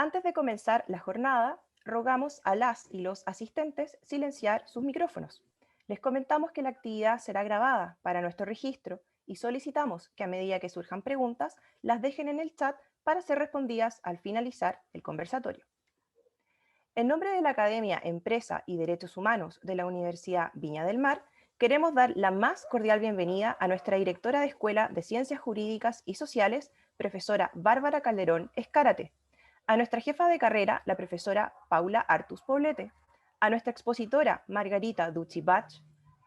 Antes de comenzar la jornada, rogamos a las y los asistentes silenciar sus micrófonos. Les comentamos que la actividad será grabada para nuestro registro y solicitamos que a medida que surjan preguntas, las dejen en el chat para ser respondidas al finalizar el conversatorio. En nombre de la Academia Empresa y Derechos Humanos de la Universidad Viña del Mar, queremos dar la más cordial bienvenida a nuestra directora de Escuela de Ciencias Jurídicas y Sociales, profesora Bárbara Calderón Escárate, a nuestra jefa de carrera, la profesora Paula Artus Poblete, a nuestra expositora Margarita Ducci Bach,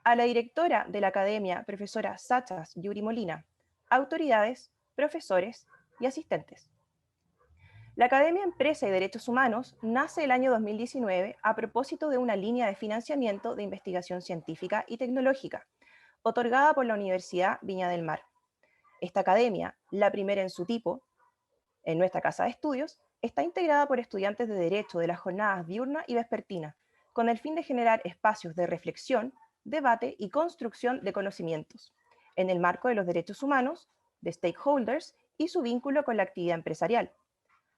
a la directora de la Academia, profesora Sachas Yuri Molina, autoridades, profesores y asistentes. La Academia Empresa y Derechos Humanos nace el año 2019 a propósito de una línea de financiamiento de investigación científica y tecnológica, otorgada por la Universidad Viña del Mar. Esta academia, la primera en su tipo, en nuestra casa de estudios, está integrada por estudiantes de Derecho de las jornadas diurna y vespertina, con el fin de generar espacios de reflexión, debate y construcción de conocimientos, en el marco de los derechos humanos, de stakeholders y su vínculo con la actividad empresarial.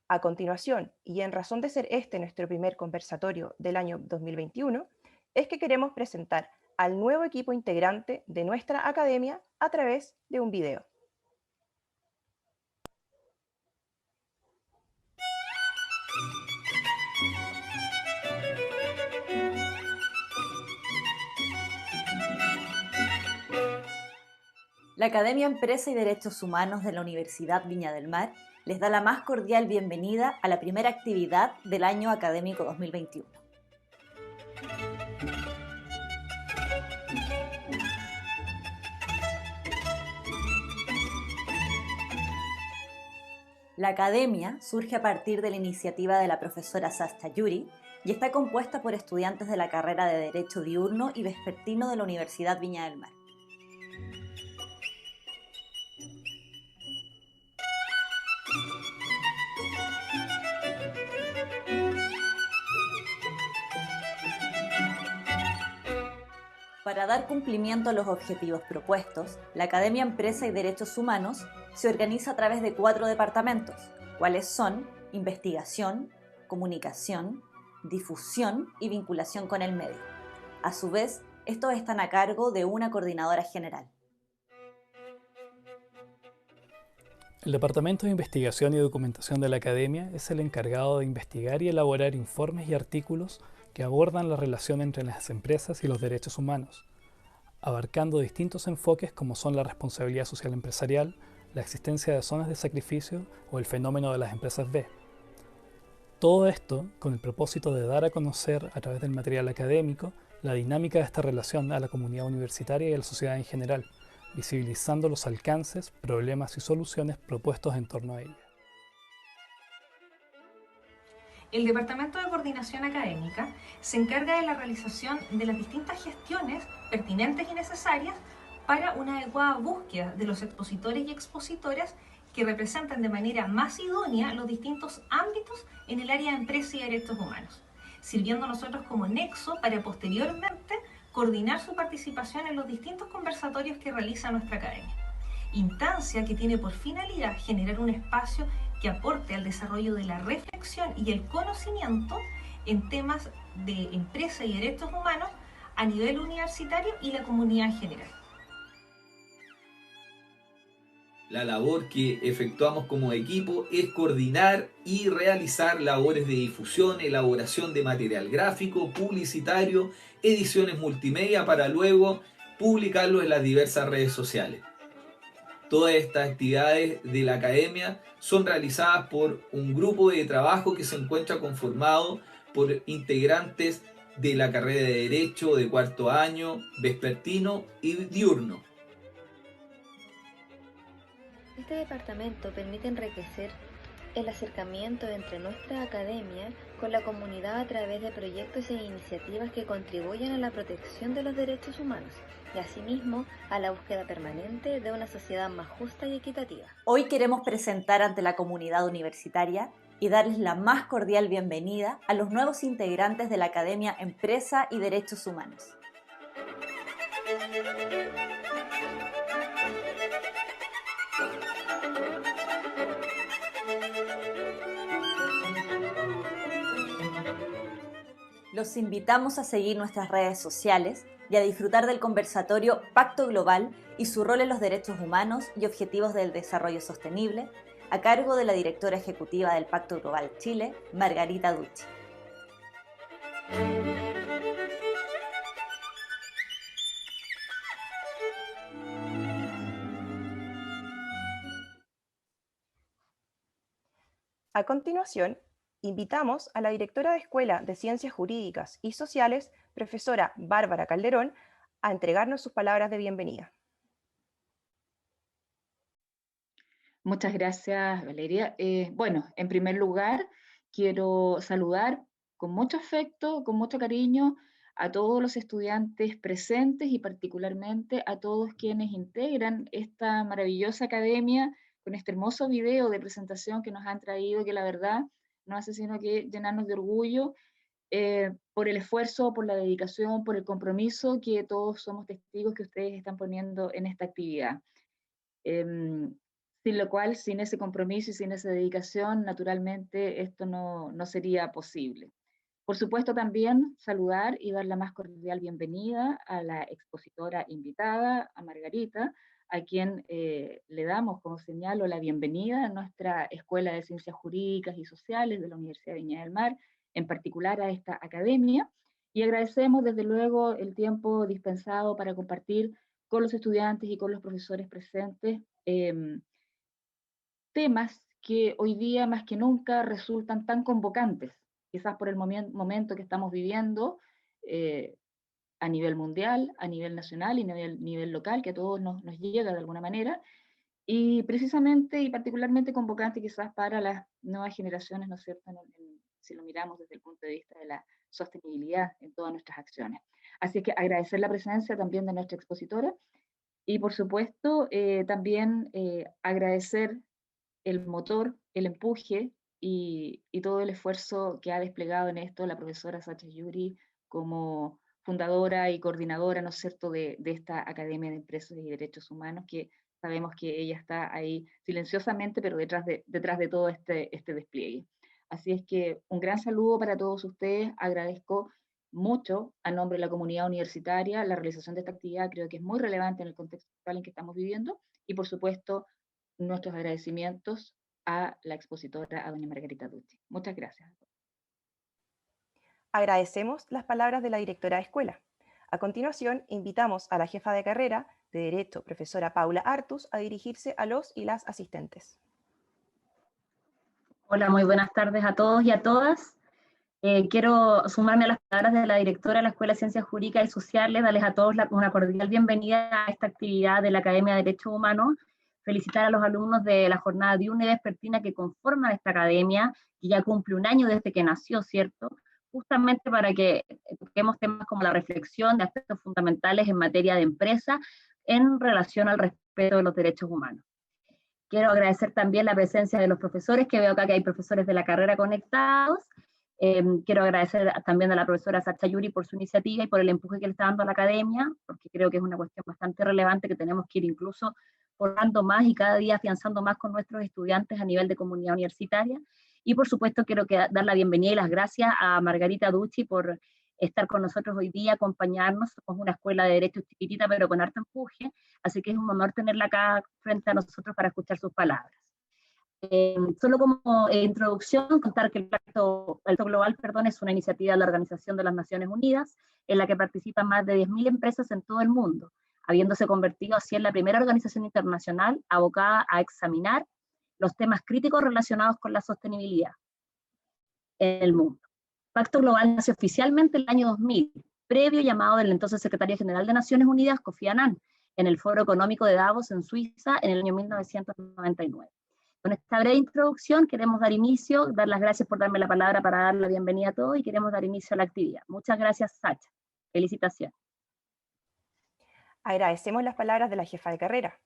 A continuación, y en razón de ser este nuestro primer conversatorio del año 2021, es que queremos presentar al nuevo equipo integrante de nuestra academia a través de un video. La Academia Empresa y Derechos Humanos de la Universidad Viña del Mar les da la más cordial bienvenida a la primera actividad del año académico 2021. La academia surge a partir de la iniciativa de la profesora Sasta Yuri y está compuesta por estudiantes de la carrera de Derecho Diurno y Vespertino de la Universidad Viña del Mar. Para dar cumplimiento a los objetivos propuestos, la Academia Empresa y Derechos Humanos se organiza a través de 4 departamentos, cuales son investigación, comunicación, difusión y vinculación con el medio. A su vez, estos están a cargo de una coordinadora general. El Departamento de Investigación y Documentación de la Academia es el encargado de investigar y elaborar informes y artículos que abordan la relación entre las empresas y los derechos humanos, abarcando distintos enfoques como son la responsabilidad social empresarial, la existencia de zonas de sacrificio o el fenómeno de las empresas B. Todo esto con el propósito de dar a conocer a través del material académico la dinámica de esta relación a la comunidad universitaria y a la sociedad en general, visibilizando los alcances, problemas y soluciones propuestos en torno a ella. El Departamento de Coordinación Académica se encarga de la realización de las distintas gestiones pertinentes y necesarias para una adecuada búsqueda de los expositores y expositoras que representan de manera más idónea los distintos ámbitos en el área de empresa y derechos humanos, sirviendo a nosotros como nexo para posteriormente coordinar su participación en los distintos conversatorios que realiza nuestra academia. Instancia que tiene por finalidad generar un espacio que aporte al desarrollo de la reflexión y el conocimiento en temas de empresa y derechos humanos a nivel universitario y la comunidad en general. La labor que efectuamos como equipo es coordinar y realizar labores de difusión, elaboración de material gráfico, publicitario, ediciones multimedia para luego publicarlo en las diversas redes sociales. Todas estas actividades de la academia son realizadas por un grupo de trabajo que se encuentra conformado por integrantes de la carrera de Derecho de cuarto año, vespertino y diurno. Este departamento permite enriquecer el acercamiento entre nuestra academia con la comunidad a través de proyectos e iniciativas que contribuyen a la protección de los derechos humanos y asimismo a la búsqueda permanente de una sociedad más justa y equitativa. Hoy queremos presentar ante la comunidad universitaria y darles la más cordial bienvenida a los nuevos integrantes de la Academia Empresa y Derechos Humanos. Los invitamos a seguir nuestras redes sociales y a disfrutar del conversatorio Pacto Global y su rol en los derechos humanos y objetivos del desarrollo sostenible, a cargo de la directora ejecutiva del Pacto Global Chile, Margarita Ducci. A continuación, invitamos a la directora de Escuela de Ciencias Jurídicas y Sociales, profesora Bárbara Calderón, a entregarnos sus palabras de bienvenida. Muchas gracias, Valeria. Bueno, en primer lugar, quiero saludar con mucho afecto, con mucho cariño a todos los estudiantes presentes y particularmente a todos quienes integran esta maravillosa academia con este hermoso video de presentación que nos han traído, que la verdad no hace sino que llenarnos de orgullo por el esfuerzo, por la dedicación, por el compromiso que todos somos testigos que ustedes están poniendo en esta actividad. Sin lo cual, sin ese compromiso y sin esa dedicación, naturalmente esto no sería posible. Por supuesto, también saludar y dar la más cordial bienvenida a la expositora invitada, a Margarita, a quien le damos, como señalo, la bienvenida a nuestra Escuela de Ciencias Jurídicas y Sociales de la Universidad de Viña del Mar, en particular a esta academia, y agradecemos desde luego el tiempo dispensado para compartir con los estudiantes y con los profesores presentes temas que hoy día más que nunca resultan tan convocantes, quizás por el momento que estamos viviendo a nivel mundial, a nivel nacional y a nivel local, que a todos nos llega de alguna manera, y precisamente y particularmente convocante quizás para las nuevas generaciones, ¿no es cierto?, si lo miramos desde el punto de vista de la sostenibilidad en todas nuestras acciones. Así que agradecer la presencia también de nuestra expositora y por supuesto también agradecer el motor, el empuje y todo el esfuerzo que ha desplegado en esto la profesora Sacha Yuri como fundadora y coordinadora, ¿no es cierto?, de esta Academia de Empresas y Derechos Humanos, que sabemos que ella está ahí silenciosamente, pero detrás de todo este despliegue. Así es que un gran saludo para todos ustedes, agradezco mucho a nombre de la comunidad universitaria la realización de esta actividad, creo que es muy relevante en el contexto actual en que estamos viviendo, y por supuesto nuestros agradecimientos a la expositora, a doña Margarita Ducci. Muchas gracias. Agradecemos las palabras de la directora de escuela. A continuación, invitamos a la jefa de carrera de Derecho, profesora Paula Artus, a dirigirse a los y las asistentes. Hola, muy buenas tardes a todos y a todas. Quiero sumarme a las palabras de la directora de la Escuela de Ciencias Jurídicas y Sociales, darles a todos una cordial bienvenida a esta actividad de la Academia de Derechos Humanos, felicitar a los alumnos de la jornada diurna y vespertina que conforman esta academia, que ya cumple un año desde que nació, ¿cierto?, justamente para que toquemos temas como la reflexión de aspectos fundamentales en materia de empresa en relación al respeto de los derechos humanos. Quiero agradecer también la presencia de los profesores, que veo acá que hay profesores de la carrera conectados. Quiero agradecer también a la profesora Sacha Yuri por su iniciativa y por el empuje que le está dando a la academia, porque creo que es una cuestión bastante relevante que tenemos que ir incluso formando más y cada día afianzando más con nuestros estudiantes a nivel de comunidad universitaria. Y por supuesto quiero dar la bienvenida y las gracias a Margarita Ducci por estar con nosotros hoy día, acompañarnos. Somos una escuela de derecho chiquitita pero con harto empuje, así que es un honor tenerla acá frente a nosotros para escuchar sus palabras. Solo como introducción, contar que el Pacto Global, es una iniciativa de la Organización de las Naciones Unidas en la que participan más de 10.000 empresas en todo el mundo, habiéndose convertido así en la primera organización internacional abocada a examinar los temas críticos relacionados con la sostenibilidad en el mundo. Pacto Global nació oficialmente en el año 2000, previo llamado del entonces secretario general de Naciones Unidas, Kofi Annan, en el Foro Económico de Davos en Suiza en el año 1999. Con esta breve introducción queremos dar las gracias por darme la palabra para dar la bienvenida a todos y queremos dar inicio a la actividad. Muchas gracias, Sacha. Felicitaciones. Agradecemos las palabras de la jefa de carrera.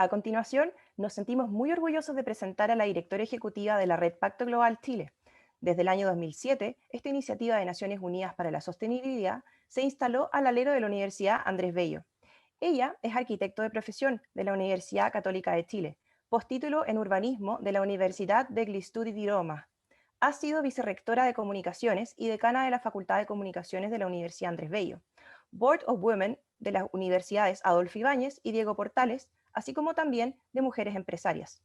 A continuación, nos sentimos muy orgullosos de presentar a la directora ejecutiva de la Red Pacto Global Chile. Desde el año 2007, esta iniciativa de Naciones Unidas para la Sostenibilidad se instaló al alero de la Universidad Andrés Bello. Ella es arquitecto de profesión de la Universidad Católica de Chile, postítulo en urbanismo de la Universidad degli Studi di Roma. Ha sido vicerrectora de Comunicaciones y decana de la Facultad de Comunicaciones de la Universidad Andrés Bello, Board of Women de las universidades Adolfo Ibáñez y Diego Portales, así como también de Mujeres Empresarias.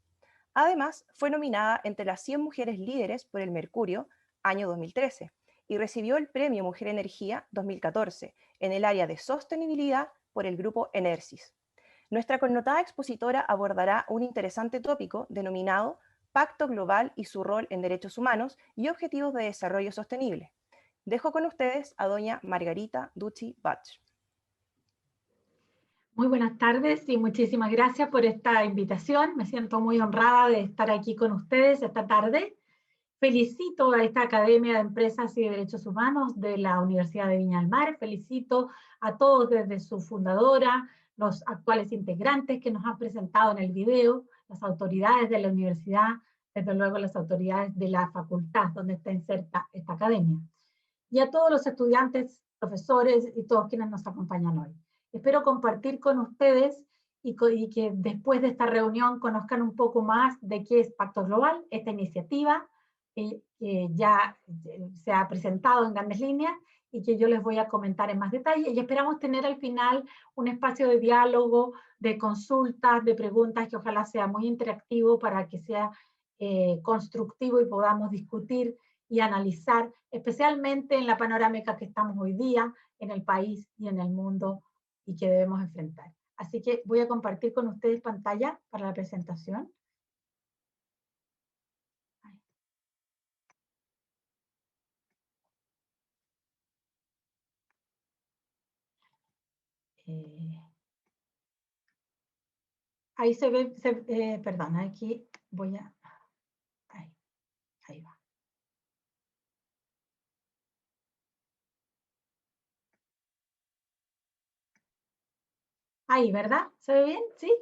Además, fue nominada entre las 100 mujeres líderes por el Mercurio, año 2013, y recibió el Premio Mujer Energía 2014 en el área de sostenibilidad por el grupo Enersis. Nuestra connotada expositora abordará un interesante tópico denominado Pacto Global y su rol en derechos humanos y objetivos de desarrollo sostenible. Dejo con ustedes a doña Margarita Ducci Bach. Muy buenas tardes y muchísimas gracias por esta invitación. Me siento muy honrada de estar aquí con ustedes esta tarde. Felicito a esta Academia de Empresas y Derechos Humanos de la Universidad de Viña del Mar. Felicito a todos desde su fundadora, los actuales integrantes que nos han presentado en el video, las autoridades de la universidad, desde luego las autoridades de la facultad donde está inserta esta academia. Y a todos los estudiantes, profesores y todos quienes nos acompañan hoy. Espero compartir con ustedes y que después de esta reunión conozcan un poco más de qué es Pacto Global, esta iniciativa que ya se ha presentado en grandes líneas y que yo les voy a comentar en más detalle. Y esperamos tener al final un espacio de diálogo, de consultas, de preguntas que ojalá sea muy interactivo para que sea constructivo y podamos discutir y analizar, especialmente en la panorámica que estamos hoy día en el país y en el mundo y que debemos enfrentar. Así que voy a compartir con ustedes pantalla para la presentación. Ahí se ve, perdón, aquí voy a... Ahí va. Ahí, ¿verdad? ¿Se ve bien? ¿Sí?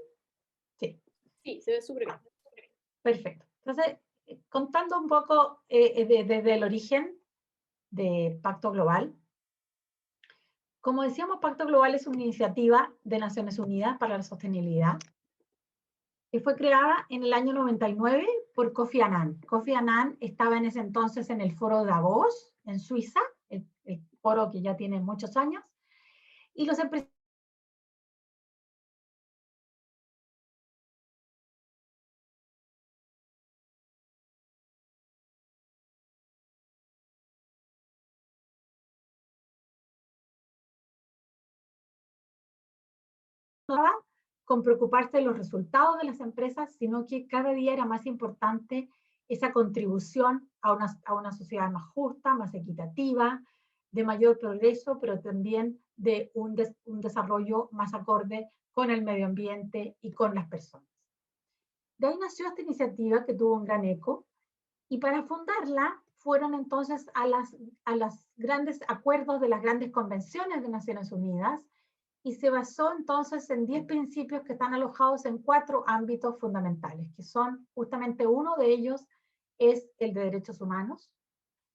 Sí. Sí, se ve súper bien. Perfecto. Entonces, contando un poco desde el origen de Pacto Global. Como decíamos, Pacto Global es una iniciativa de Naciones Unidas para la Sostenibilidad que fue creada en el año 99 por Kofi Annan. Kofi Annan estaba en ese entonces en el foro de Davos, en Suiza, el foro que ya tiene muchos años, y los empresarios con preocuparse de los resultados de las empresas, sino que cada día era más importante esa contribución a una sociedad más justa, más equitativa, de mayor progreso, pero también de un desarrollo más acorde con el medio ambiente y con las personas. De ahí nació esta iniciativa que tuvo un gran eco, y para fundarla fueron entonces a los grandes acuerdos de las grandes convenciones de Naciones Unidas, y se basó entonces en 10 principios que están alojados en 4 ámbitos fundamentales, que son justamente uno de ellos es el de derechos humanos,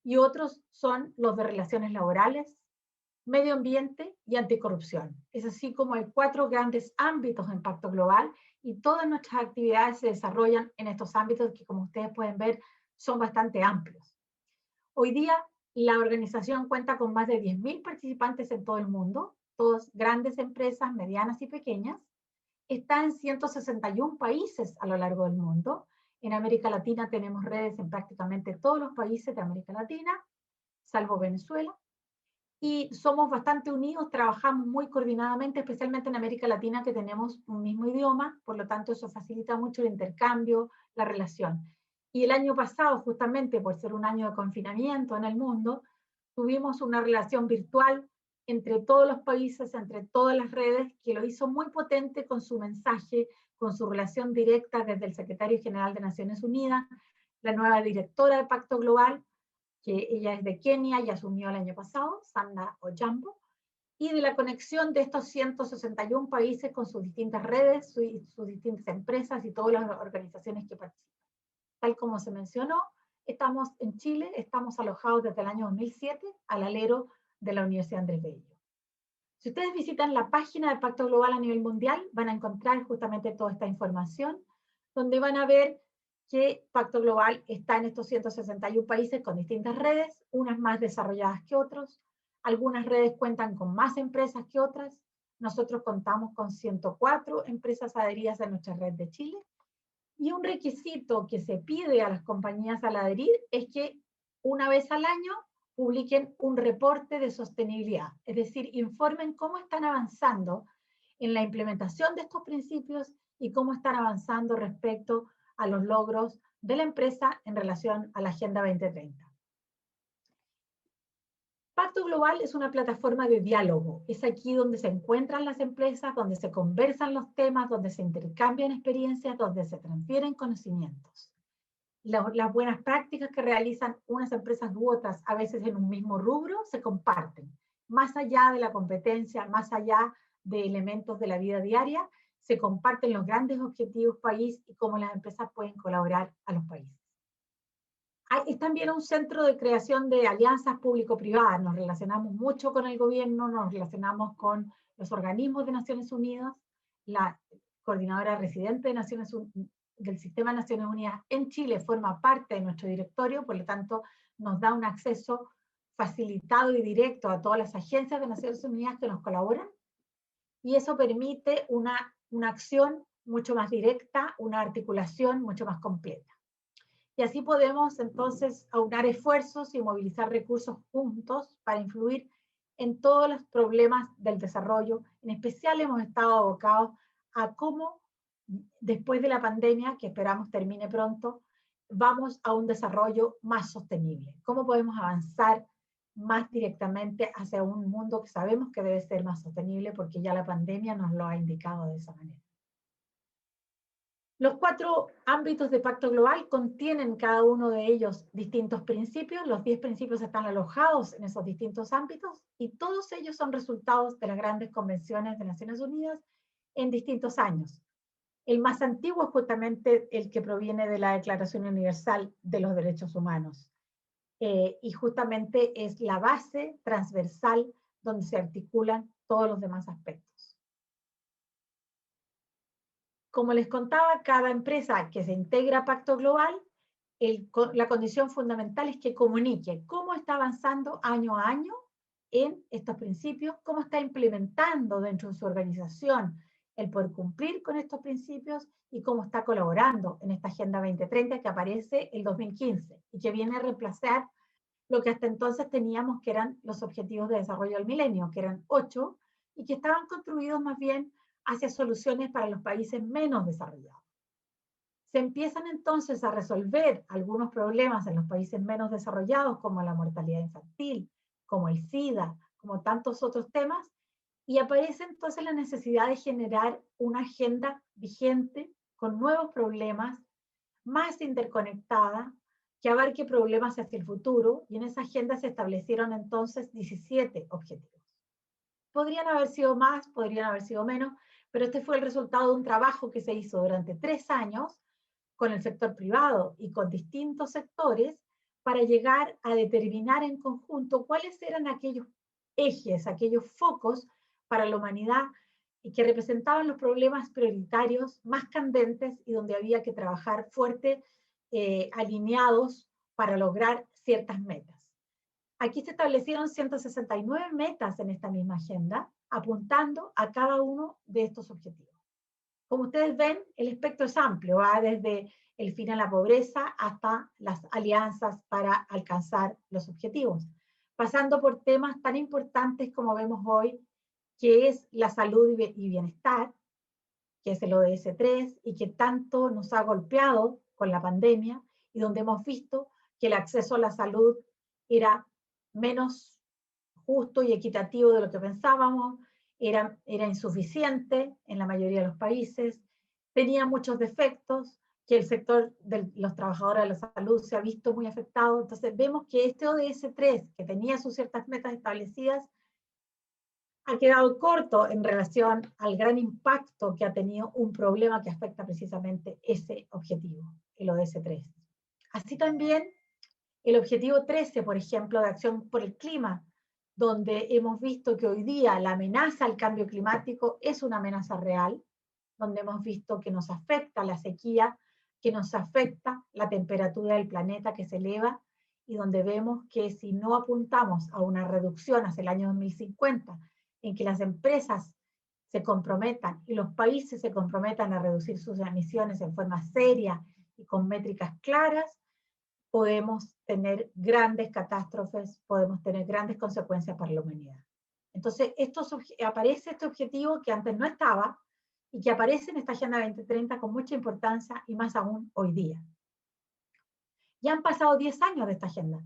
y otros son los de relaciones laborales, medio ambiente y anticorrupción. Es así como hay 4 grandes ámbitos de impacto global, y todas nuestras actividades se desarrollan en estos ámbitos que, como ustedes pueden ver, son bastante amplios. Hoy día la organización cuenta con más de 10.000 participantes en todo el mundo, todas grandes empresas, medianas y pequeñas. Está en 161 países a lo largo del mundo. En América Latina tenemos redes en prácticamente todos los países de América Latina, salvo Venezuela. Y somos bastante unidos, trabajamos muy coordinadamente, especialmente en América Latina, que tenemos un mismo idioma, por lo tanto eso facilita mucho el intercambio, la relación. Y el año pasado, justamente por ser un año de confinamiento en el mundo, tuvimos una relación virtual entre todos los países, entre todas las redes, que lo hizo muy potente con su mensaje, con su relación directa desde el Secretario General de Naciones Unidas, la nueva directora de Pacto Global, que ella es de Kenia y asumió el año pasado, Sanda Ojambo, y de la conexión de estos 161 países con sus distintas redes, sus distintas empresas y todas las organizaciones que participan. Tal como se mencionó, estamos en Chile, estamos alojados desde el año 2007 al alero de la Universidad Andrés Bello. Si ustedes visitan la página de Pacto Global a nivel mundial, van a encontrar justamente toda esta información, donde van a ver que Pacto Global está en estos 161 países con distintas redes, unas más desarrolladas que otros. Algunas redes cuentan con más empresas que otras. Nosotros contamos con 104 empresas adheridas a nuestra red de Chile. Y un requisito que se pide a las compañías al adherir es que una vez al año publiquen un reporte de sostenibilidad, es decir, informen cómo están avanzando en la implementación de estos principios y cómo están avanzando respecto a los logros de la empresa en relación a la Agenda 2030. Pacto Global es una plataforma de diálogo. Es aquí donde se encuentran las empresas, donde se conversan los temas, donde se intercambian experiencias, donde se transfieren conocimientos. Las buenas prácticas que realizan unas empresas u otras, a veces en un mismo rubro, se comparten. Más allá de la competencia, más allá de elementos de la vida diaria, se comparten los grandes objetivos país y cómo las empresas pueden colaborar a los países. Es también un centro de creación de alianzas público-privadas. Nos relacionamos mucho con el gobierno, nos relacionamos con los organismos de Naciones Unidas, la coordinadora residente de del Sistema de Naciones Unidas en Chile forma parte de nuestro directorio, por lo tanto nos da un acceso facilitado y directo a todas las agencias de Naciones Unidas que nos colaboran, y eso permite una acción mucho más directa, una articulación mucho más completa. Y así podemos entonces aunar esfuerzos y movilizar recursos juntos para influir en todos los problemas del desarrollo. En especial hemos estado abocados a cómo, después de la pandemia, que esperamos termine pronto, vamos a un desarrollo más sostenible. ¿Cómo podemos avanzar más directamente hacia un mundo que sabemos que debe ser más sostenible, porque ya la pandemia nos lo ha indicado de esa manera? Los 4 ámbitos de Pacto Global contienen cada uno de ellos distintos principios. Los 10 principios están alojados en esos distintos ámbitos y todos ellos son resultados de las grandes convenciones de Naciones Unidas en distintos años. El más antiguo es justamente el que proviene de la Declaración Universal de los Derechos Humanos. Y justamente es la base transversal donde se articulan todos los demás aspectos. Como les contaba, cada empresa que se integra a Pacto Global, la condición fundamental es que comunique cómo está avanzando año a año en estos principios, cómo está implementando dentro de su organización el poder cumplir con estos principios y cómo está colaborando en esta Agenda 2030 que aparece el 2015 y que viene a reemplazar lo que hasta entonces teníamos que eran los Objetivos de Desarrollo del Milenio, que eran 8 y que estaban construidos más bien hacia soluciones para los países menos desarrollados. Se empiezan entonces a resolver algunos problemas en los países menos desarrollados, como la mortalidad infantil, como el SIDA, como tantos otros temas, y aparece entonces la necesidad de generar una agenda vigente con nuevos problemas, más interconectada, que abarque problemas hacia el futuro, y en esa agenda se establecieron entonces 17 objetivos. Podrían haber sido más, podrían haber sido menos, pero este fue el resultado de un trabajo que se hizo durante 3 años con el sector privado y con distintos sectores para llegar a determinar en conjunto cuáles eran aquellos ejes, aquellos focos para la humanidad y que representaban los problemas prioritarios más candentes y donde había que trabajar fuerte, alineados para lograr ciertas metas. Aquí se establecieron 169 metas en esta misma agenda, apuntando a cada uno de estos objetivos. Como ustedes ven, el espectro es amplio, va desde el fin a la pobreza hasta las alianzas para alcanzar los objetivos, pasando por temas tan importantes como vemos hoy, que es la salud y bienestar, que es el ODS 3, y que tanto nos ha golpeado con la pandemia, y donde hemos visto que el acceso a la salud era menos justo y equitativo de lo que pensábamos, era insuficiente en la mayoría de los países, tenía muchos defectos, que el sector de los trabajadores de la salud se ha visto muy afectado. Entonces vemos que este ODS 3, que tenía sus ciertas metas establecidas, ha quedado corto en relación al gran impacto que ha tenido un problema que afecta precisamente ese objetivo, el ODS 3. Así también el objetivo 13, por ejemplo, de acción por el clima, donde hemos visto que hoy día la amenaza al cambio climático es una amenaza real, donde hemos visto que nos afecta la sequía que nos afecta la temperatura del planeta que se eleva y donde vemos que si no apuntamos a una reducción hacia el año 2050, en que las empresas se comprometan y los países se comprometan a reducir sus emisiones en forma seria y con métricas claras, podemos tener grandes catástrofes, podemos tener grandes consecuencias para la humanidad. Entonces, aparece este objetivo que antes no estaba y que aparece en esta Agenda 2030 con mucha importancia y más aún hoy día. Ya han pasado 10 años de esta agenda,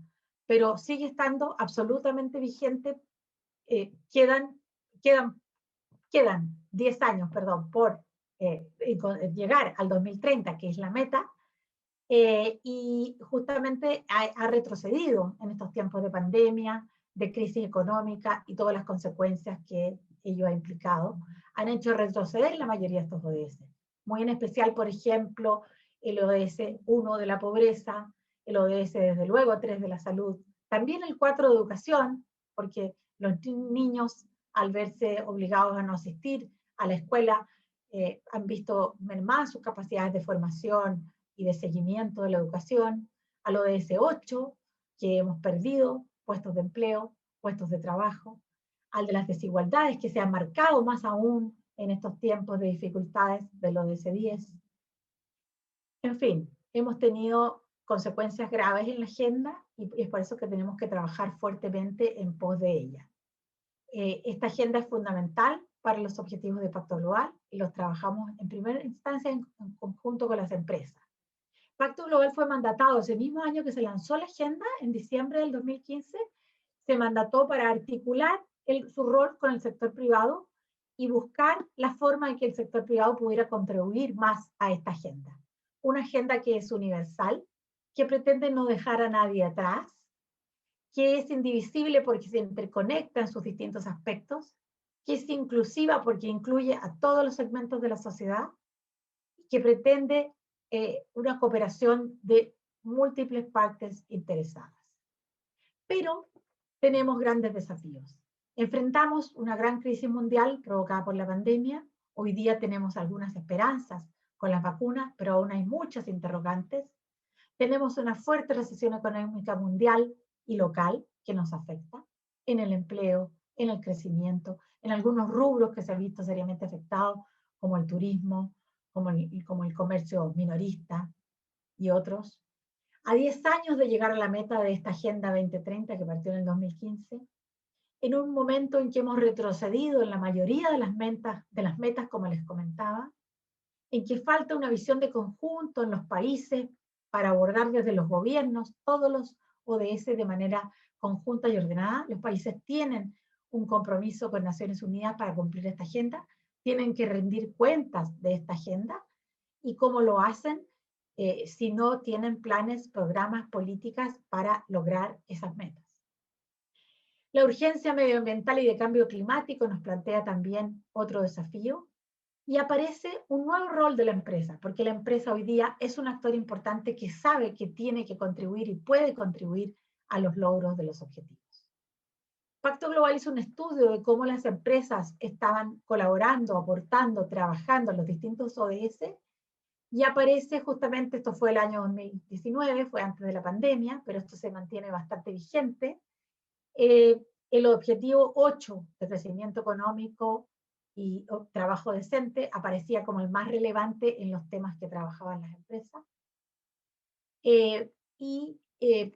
pero sigue estando absolutamente vigente. Quedan 10 años, perdón, por llegar al 2030, que es la meta, y justamente ha retrocedido en estos tiempos de pandemia, de crisis económica y todas las consecuencias que ello ha implicado. Han hecho retroceder la mayoría de estos ODS. Muy en especial, por ejemplo, el ODS 1 de la pobreza, el ODS desde luego 3 de la salud, también el 4 de educación, porque los niños al verse obligados a no asistir a la escuela han visto mermadas sus capacidades de formación y de seguimiento de la educación, al ODS 8, que hemos perdido puestos de empleo, puestos de trabajo, al de las desigualdades que se han marcado más aún en estos tiempos de dificultades del ODS 10. En fin, hemos tenido consecuencias graves en la agenda y es por eso que tenemos que trabajar fuertemente en pos de ella. Esta agenda es fundamental para los objetivos de Pacto Global y los trabajamos en primera instancia en conjunto con las empresas. Pacto Global fue mandatado ese mismo año que se lanzó la agenda, en diciembre del 2015, se mandató para articular su rol con el sector privado y buscar la forma en que el sector privado pudiera contribuir más a esta agenda. Una agenda que es universal, que pretende no dejar a nadie atrás, que es indivisible porque se interconecta en sus distintos aspectos, que es inclusiva porque incluye a todos los segmentos de la sociedad, que pretende una cooperación de múltiples partes interesadas. Pero tenemos grandes desafíos. Enfrentamos una gran crisis mundial provocada por la pandemia. Hoy día tenemos algunas esperanzas con las vacunas, pero aún hay muchas interrogantes. Tenemos una fuerte recesión económica mundial y local que nos afecta en el empleo, en el crecimiento, en algunos rubros que se han visto seriamente afectados, como el turismo, como el comercio minorista y otros. A 10 años de llegar a la meta de esta Agenda 2030 que partió en el 2015, en un momento en que hemos retrocedido en la mayoría de las metas, como les comentaba, en que falta una visión de conjunto en los países para abordar desde los gobiernos todos los ODS de manera conjunta y ordenada. Los países tienen un compromiso con Naciones Unidas para cumplir esta agenda, tienen que rendir cuentas de esta agenda, y cómo lo hacen si no tienen planes, programas, políticas para lograr esas metas. La urgencia medioambiental y de cambio climático nos plantea también otro desafío, y aparece un nuevo rol de la empresa, porque la empresa hoy día es un actor importante que sabe que tiene que contribuir y puede contribuir a los logros de los objetivos. Pacto Global hizo un estudio de cómo las empresas estaban colaborando, aportando, trabajando en los distintos ODS, y aparece justamente, esto fue el año 2019, fue antes de la pandemia, pero esto se mantiene bastante vigente, el objetivo 8 de crecimiento económico y trabajo decente aparecía como el más relevante en los temas que trabajaban las empresas.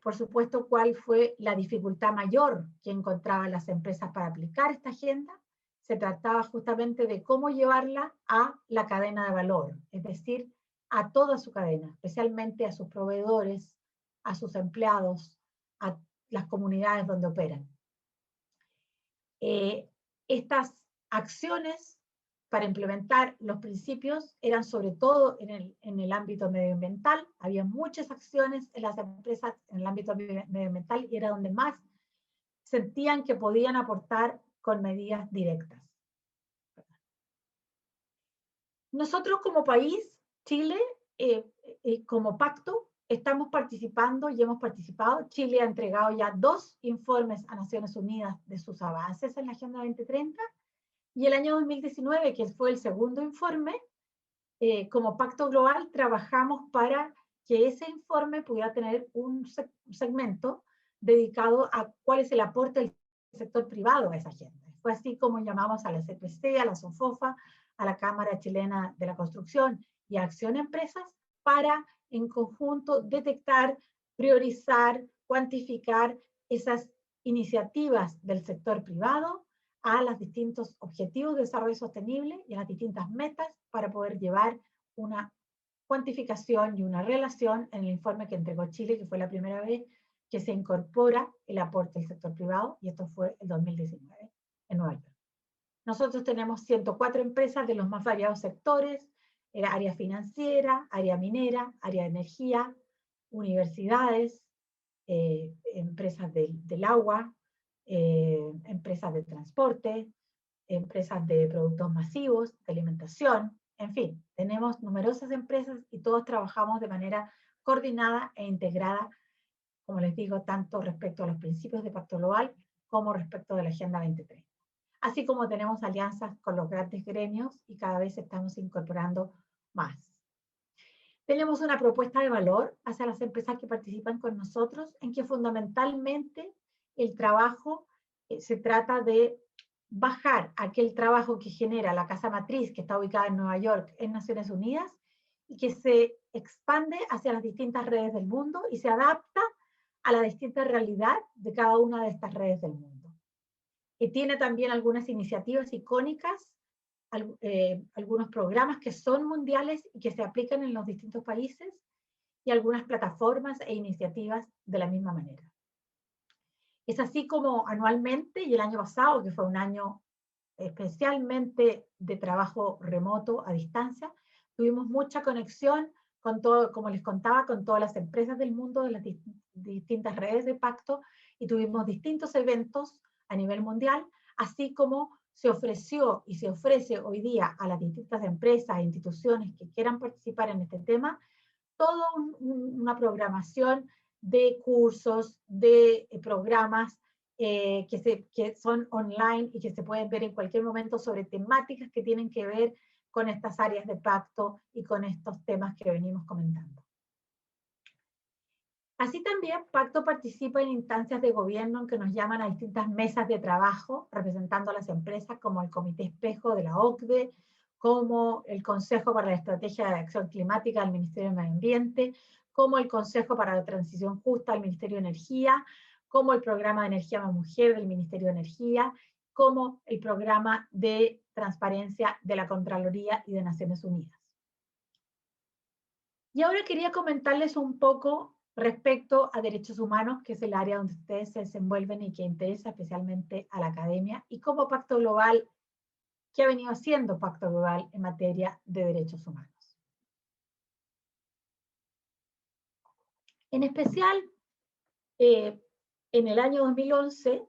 Por supuesto, ¿cuál fue la dificultad mayor que encontraban las empresas para aplicar esta agenda? Se trataba justamente de cómo llevarla a la cadena de valor, es decir, a toda su cadena, especialmente a sus proveedores, a sus empleados, a las comunidades donde operan. Estas acciones para implementar los principios eran sobre todo en el ámbito medioambiental. Había muchas acciones en las empresas en el ámbito medioambiental y era donde más sentían que podían aportar con medidas directas. Nosotros como país, Chile, como pacto, estamos participando y hemos participado. Chile ha entregado ya 2 informes a Naciones Unidas de sus avances en la Agenda 2030, y el año 2019, que fue el segundo informe, como Pacto Global trabajamos para que ese informe pudiera tener un segmento dedicado a cuál es el aporte del sector privado a esa agenda. Fue así como llamamos a la CPC, a la SOFOFA, a la Cámara Chilena de la Construcción y a Acción Empresas para, en conjunto, detectar, priorizar, cuantificar esas iniciativas del sector privado a los distintos objetivos de desarrollo sostenible y a las distintas metas para poder llevar una cuantificación y una relación en el informe que entregó Chile, que fue la primera vez que se incorpora el aporte del sector privado, y esto fue el 2019 en Nueva York. Nosotros tenemos 104 empresas de los más variados sectores, área financiera, área minera, área de energía, universidades, empresas del agua, empresas de transporte, empresas de productos masivos, de alimentación, en fin, tenemos numerosas empresas y todos trabajamos de manera coordinada e integrada, como les digo, tanto respecto a los principios de Pacto Global como respecto de la Agenda 2030. Así como tenemos alianzas con los grandes gremios y cada vez estamos incorporando más. Tenemos una propuesta de valor hacia las empresas que participan con nosotros, en que fundamentalmente el trabajo se trata de bajar aquel trabajo que genera la casa matriz, que está ubicada en Nueva York, en Naciones Unidas, y que se expande hacia las distintas redes del mundo y se adapta a la distinta realidad de cada una de estas redes del mundo. Y tiene también algunas iniciativas icónicas, algunos programas que son mundiales y que se aplican en los distintos países, y algunas plataformas e iniciativas de la misma manera. Es así como anualmente, y el año pasado, que fue un año especialmente de trabajo remoto a distancia, tuvimos mucha conexión con todo, como les contaba, con todas las empresas del mundo, de las distintas redes de pacto, y tuvimos distintos eventos a nivel mundial, así como se ofreció y se ofrece hoy día a las distintas empresas e instituciones que quieran participar en este tema, toda una programación de cursos, de programas que son online y que se pueden ver en cualquier momento sobre temáticas que tienen que ver con estas áreas de pacto y con estos temas que venimos comentando. Así también, Pacto participa en instancias de gobierno en que nos llaman a distintas mesas de trabajo, representando a las empresas, como el Comité Espejo de la OCDE, como el Consejo para la Estrategia de Acción Climática del Ministerio de Medio Ambiente, como el Consejo para la Transición Justa del Ministerio de Energía, como el Programa de Energía para Mujer del Ministerio de Energía, como el Programa de Transparencia de la Contraloría y de Naciones Unidas. Y ahora quería comentarles un poco respecto a derechos humanos, que es el área donde ustedes se desenvuelven y que interesa especialmente a la academia, y cómo Pacto Global, ¿qué ha venido haciendo Pacto Global en materia de derechos humanos? En especial, en el año 2011,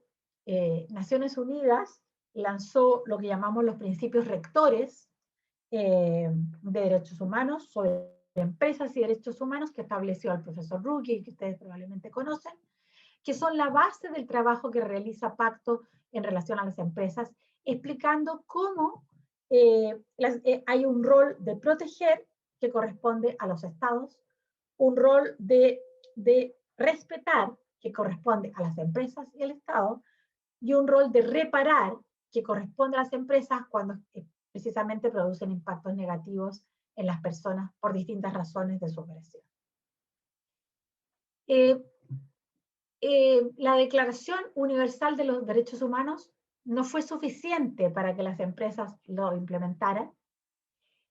Naciones Unidas lanzó lo que llamamos los principios rectores de derechos humanos sobre empresas y derechos humanos, que estableció el profesor Ruggie, que ustedes probablemente conocen, que son la base del trabajo que realiza Pacto en relación a las empresas, explicando cómo hay un rol de proteger que corresponde a los estados, un rol de respetar que corresponde a las empresas y al Estado, y un rol de reparar que corresponde a las empresas cuando precisamente producen impactos negativos en las personas por distintas razones de su operación. La Declaración Universal de los Derechos Humanos no fue suficiente para que las empresas lo implementaran.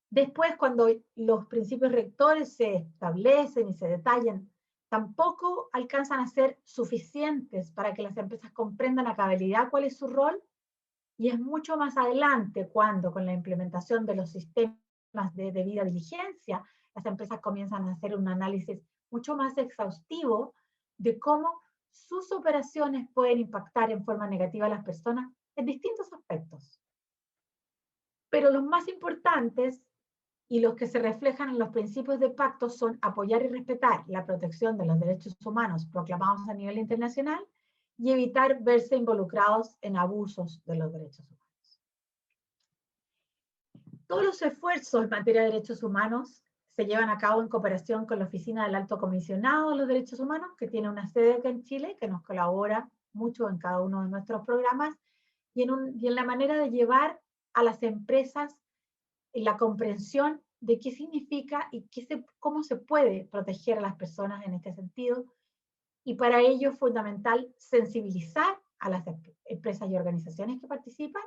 Después, cuando los principios rectores se establecen y se detallan, tampoco alcanzan a ser suficientes para que las empresas comprendan a cabalidad cuál es su rol, y es mucho más adelante cuando, con la implementación de los sistemas de debida diligencia, las empresas comienzan a hacer un análisis mucho más exhaustivo de cómo sus operaciones pueden impactar en forma negativa a las personas en distintos aspectos. Pero los más importantes y los que se reflejan en los principios de pacto son apoyar y respetar la protección de los derechos humanos proclamados a nivel internacional y evitar verse involucrados en abusos de los derechos humanos. Todos los esfuerzos en materia de derechos humanos se llevan a cabo en cooperación con la Oficina del Alto Comisionado de los Derechos Humanos, que tiene una sede acá en Chile, que nos colabora mucho en cada uno de nuestros programas, y en la manera de llevar a las empresas la comprensión de qué significa y cómo se puede proteger a las personas en este sentido. Y para ello es fundamental sensibilizar a las empresas y organizaciones que participan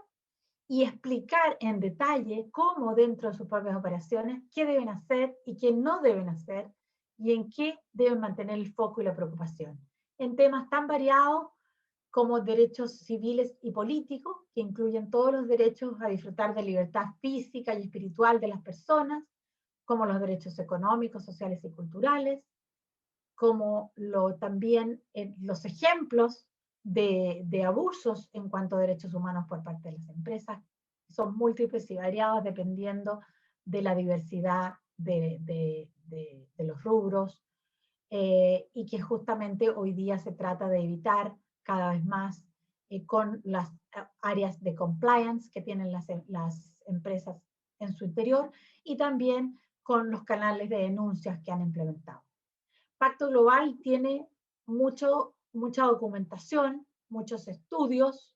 y explicar en detalle cómo dentro de sus propias operaciones, qué deben hacer y qué no deben hacer, y en qué deben mantener el foco y la preocupación. En temas tan variados como derechos civiles y políticos, que incluyen todos los derechos a disfrutar de libertad física y espiritual de las personas, como los derechos económicos, sociales y culturales, como también los ejemplos de abusos en cuanto a derechos humanos por parte de las empresas, son múltiples y variados dependiendo de la diversidad de los rubros, y que justamente hoy día se trata de evitar cada vez más con las áreas de compliance que tienen las empresas en su interior, y también con los canales de denuncias que han implementado. Pacto Global tiene mucha documentación, muchos estudios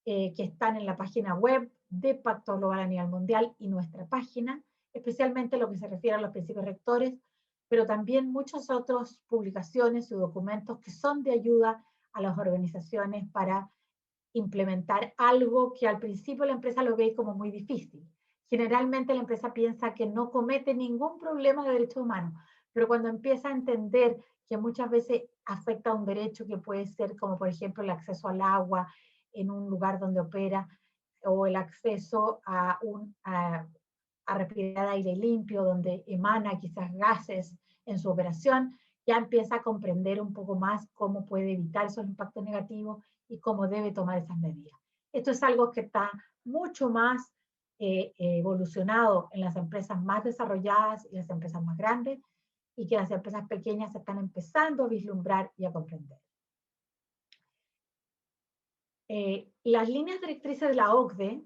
que están en la página web de Pacto Global a nivel mundial y nuestra página, especialmente lo que se refiere a los principios rectores, pero también muchas otras publicaciones y documentos que son de ayuda a las organizaciones para implementar algo que al principio la empresa lo ve como muy difícil. Generalmente la empresa piensa que no comete ningún problema de derechos humanos, pero cuando empieza a entender que muchas veces afecta a un derecho que puede ser como por ejemplo el acceso al agua en un lugar donde opera, o el acceso a respirar aire limpio, donde emana quizás gases en su operación, ya empieza a comprender un poco más cómo puede evitar esos impactos negativos y cómo debe tomar esas medidas. Esto es algo que está mucho más evolucionado en las empresas más desarrolladas y las empresas más grandes, y que las empresas pequeñas están empezando a vislumbrar y a comprender. Las líneas directrices de la OCDE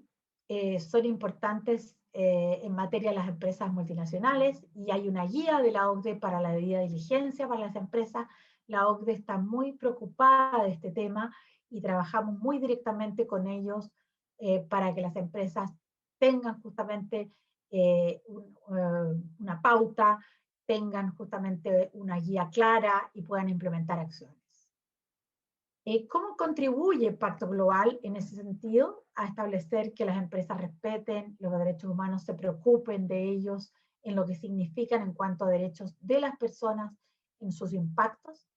son importantes en materia de las empresas multinacionales, y hay una guía de la OCDE para la debida diligencia para las empresas. La OCDE está muy preocupada de este tema y trabajamos muy directamente con ellos para que las empresas tengan justamente una pauta, tengan justamente una guía clara y puedan implementar acciones. ¿Cómo contribuye Pacto Global en ese sentido a establecer que las empresas respeten los derechos humanos, se preocupen de ellos en lo que significan en cuanto a derechos de las personas en sus impactos?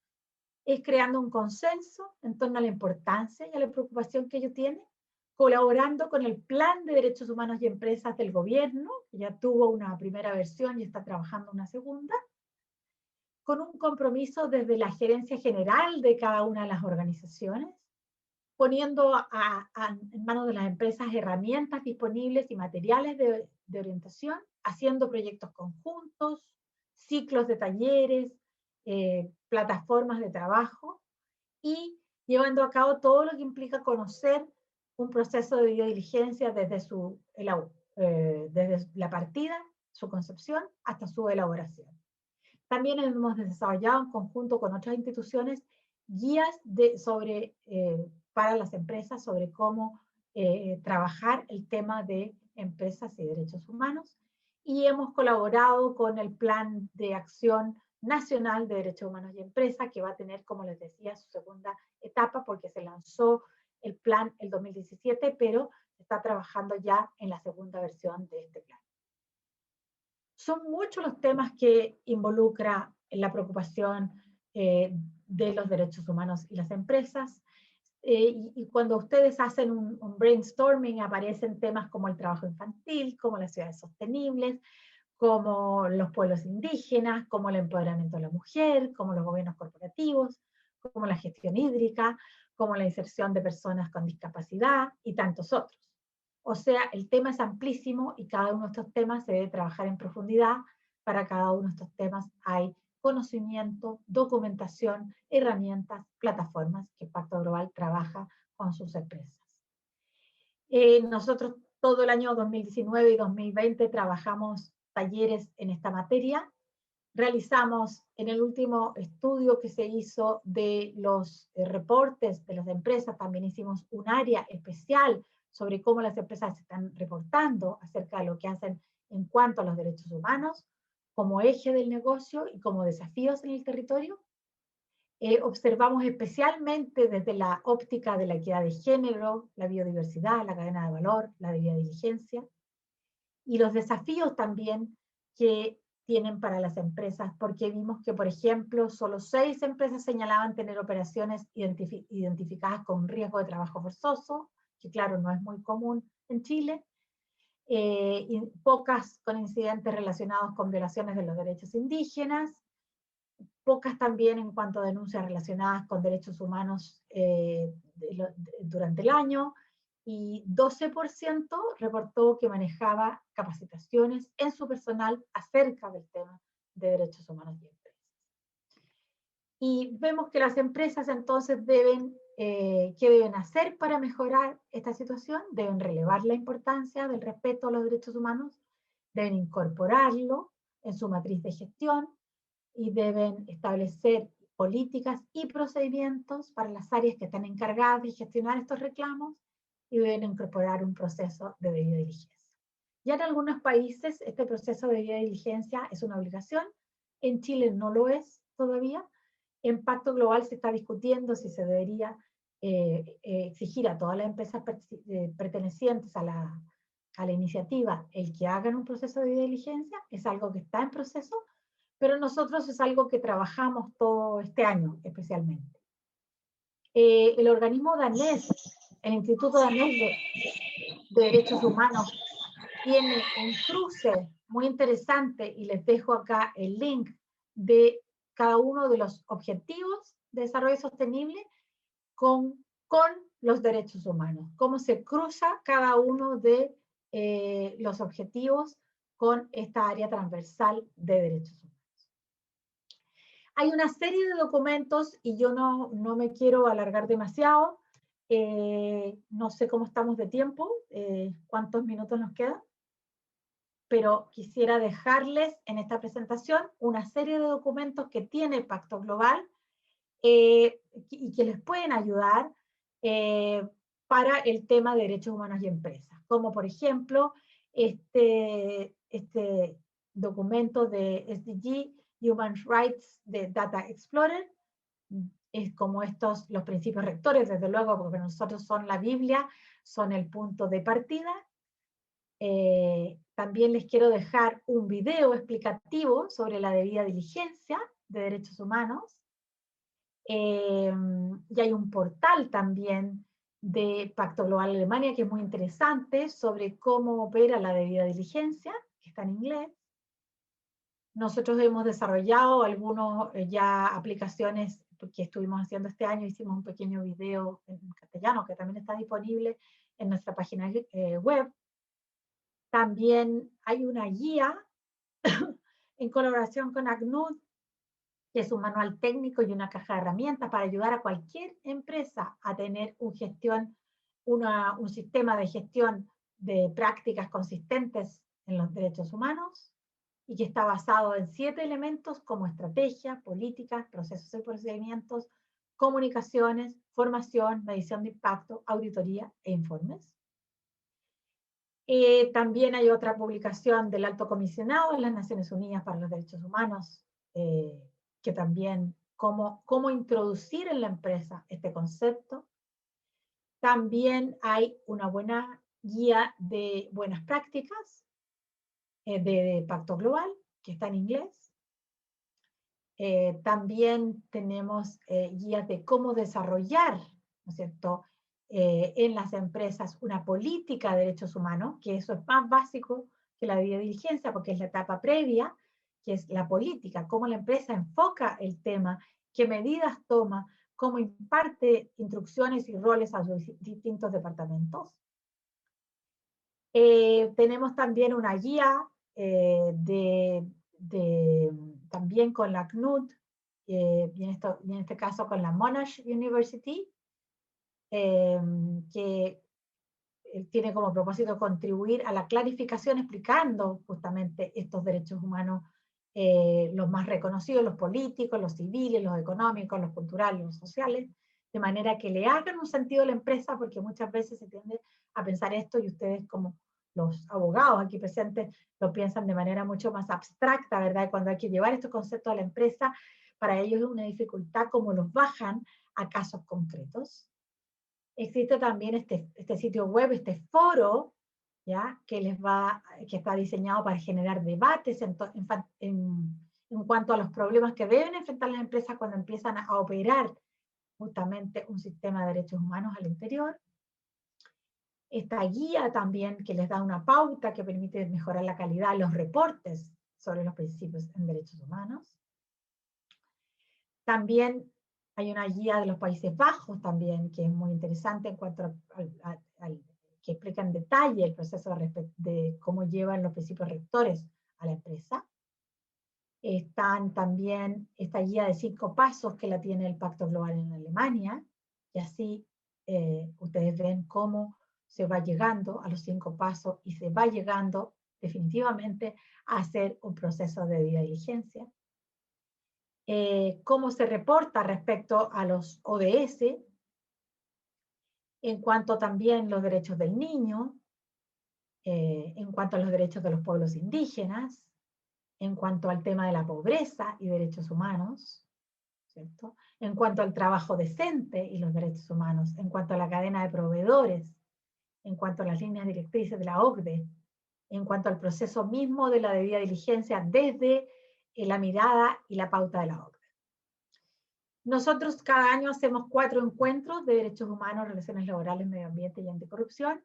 Es creando un consenso en torno a la importancia y a la preocupación que ellos tienen, colaborando con el Plan de Derechos Humanos y Empresas del gobierno, que ya tuvo una primera versión y está trabajando una segunda, con un compromiso desde la gerencia general de cada una de las organizaciones, poniendo en manos de las empresas herramientas disponibles y materiales de orientación, haciendo proyectos conjuntos, ciclos de talleres, plataformas de trabajo, y llevando a cabo todo lo que implica conocer un proceso de due diligencia desde la partida, su concepción, hasta su elaboración. También hemos desarrollado en conjunto con otras instituciones guías para las empresas sobre cómo trabajar el tema de empresas y derechos humanos, y hemos colaborado con el Plan de Acción Nacional de Derechos Humanos y Empresas, que va a tener, como les decía, su segunda etapa, porque se lanzó el plan el 2017, pero está trabajando ya en la segunda versión de este plan. Son muchos los temas que involucra la preocupación de los derechos humanos y las empresas, y cuando ustedes hacen un brainstorming aparecen temas como el trabajo infantil, como las ciudades sostenibles, como los pueblos indígenas, como el empoderamiento de la mujer, como los gobiernos corporativos, como la gestión hídrica, como la inserción de personas con discapacidad y tantos otros. O sea, el tema es amplísimo y cada uno de estos temas se debe trabajar en profundidad. Para cada uno de estos temas hay conocimiento, documentación, herramientas, plataformas que Pacto Global trabaja con sus empresas. Nosotros todo el año 2019 y 2020 trabajamos talleres en esta materia. Realizamos en el último estudio que se hizo de los reportes de las empresas, también hicimos un área especial sobre cómo las empresas están reportando acerca de lo que hacen en cuanto a los derechos humanos, como eje del negocio y como desafíos en el territorio. Observamos especialmente desde la óptica de la equidad de género, la biodiversidad, la cadena de valor, la debida diligencia, y los desafíos también que tienen para las empresas, porque vimos que, por ejemplo, solo 6 empresas señalaban tener operaciones identificadas con riesgo de trabajo forzoso, que claro, no es muy común en Chile, y pocas con incidentes relacionados con violaciones de los derechos indígenas, pocas también en cuanto a denuncias relacionadas con derechos humanos durante el año, y 12% reportó que manejaba capacitaciones en su personal acerca del tema de derechos humanos y empresas. Y vemos que las empresas entonces ¿qué deben hacer para mejorar esta situación? Deben relevar la importancia del respeto a los derechos humanos, deben incorporarlo en su matriz de gestión, y deben establecer políticas y procedimientos para las áreas que están encargadas de gestionar estos reclamos, y deben incorporar un proceso de debida diligencia. Ya en algunos países este proceso de debida diligencia es una obligación, en Chile no lo es todavía. En Pacto Global se está discutiendo si se debería exigir a todas las empresas pertenecientes a la iniciativa el que hagan un proceso de debida diligencia. Es algo que está en proceso, pero nosotros es algo que trabajamos todo este año especialmente. El organismo danés, el Instituto Danés de Derechos Humanos, tiene un cruce muy interesante, y les dejo acá el link de cada uno de los objetivos de desarrollo sostenible con los derechos humanos, cómo se cruza cada uno de los objetivos con esta área transversal de derechos humanos. Hay una serie de documentos, y yo no me quiero alargar demasiado. No sé cómo estamos de tiempo, cuántos minutos nos quedan, pero quisiera dejarles en esta presentación una serie de documentos que tiene Pacto Global y que les pueden ayudar para el tema de derechos humanos y empresas, como por ejemplo este documento de SDG, Human Rights de Data Explorer. Es como los principios rectores, desde luego, porque para nosotros son la Biblia, son el punto de partida. También les quiero dejar un video explicativo sobre la debida diligencia de derechos humanos. Y hay un portal también de Pacto Global Alemania que es muy interesante sobre cómo opera la debida diligencia, que está en inglés. Nosotros hemos desarrollado algunas aplicaciones que estuvimos haciendo este año. Hicimos un pequeño video en castellano que también está disponible en nuestra página web. También hay una guía en colaboración con ACNUD, que es un manual técnico y una caja de herramientas para ayudar a cualquier empresa a tener un sistema de gestión de prácticas consistentes en los derechos humanos, y que está basado en 7 elementos como estrategia, políticas, procesos y procedimientos, comunicaciones, formación, medición de impacto, auditoría e informes. También hay otra publicación del Alto Comisionado de las Naciones Unidas para los Derechos Humanos, que también cómo introducir en la empresa este concepto. También hay una buena guía de buenas prácticas de Pacto Global, que está en inglés. También tenemos guías de cómo desarrollar, ¿no es cierto?, en las empresas una política de derechos humanos, que eso es más básico que la debida diligencia, porque es la etapa previa, que es la política, cómo la empresa enfoca el tema, qué medidas toma, cómo imparte instrucciones y roles a sus distintos departamentos. Tenemos también una guía también con la CNUD, y en este caso con la Monash University, que tiene como propósito contribuir a la clarificación explicando justamente estos derechos humanos, los más reconocidos, los políticos, los civiles, los económicos, los culturales, los sociales, de manera que le hagan un sentido a la empresa, porque muchas veces se tiende a pensar esto y ustedes como los abogados aquí presentes lo piensan de manera mucho más abstracta, ¿verdad? Cuando hay que llevar estos conceptos a la empresa, para ellos es una dificultad cómo los bajan a casos concretos. Existe también este sitio web, este foro, ¿ya? Que está diseñado para generar debates en cuanto a los problemas que deben enfrentar las empresas cuando empiezan a operar justamente un sistema de derechos humanos al interior. Esta guía también que les da una pauta que permite mejorar la calidad de los reportes sobre los principios en derechos humanos. También hay una guía de los Países Bajos también, que es muy interesante en cuanto que explica en detalle el proceso de cómo llevan los principios rectores a la empresa. Están también esta guía de 5 pasos que la tiene el Pacto Global en Alemania, y así ustedes ven cómo se va llegando a los 5 pasos y se va llegando definitivamente a hacer un proceso de debida diligencia. Cómo se reporta respecto a los ODS, en cuanto también los derechos del niño, en cuanto a los derechos de los pueblos indígenas, en cuanto al tema de la pobreza y derechos humanos, ¿cierto? En cuanto al trabajo decente y los derechos humanos, en cuanto a la cadena de proveedores, en cuanto a las líneas directrices de la OCDE, en cuanto al proceso mismo de la debida diligencia desde la mirada y la pauta de la OCDE. Nosotros cada año hacemos 4 encuentros de derechos humanos, relaciones laborales, medio ambiente y anticorrupción.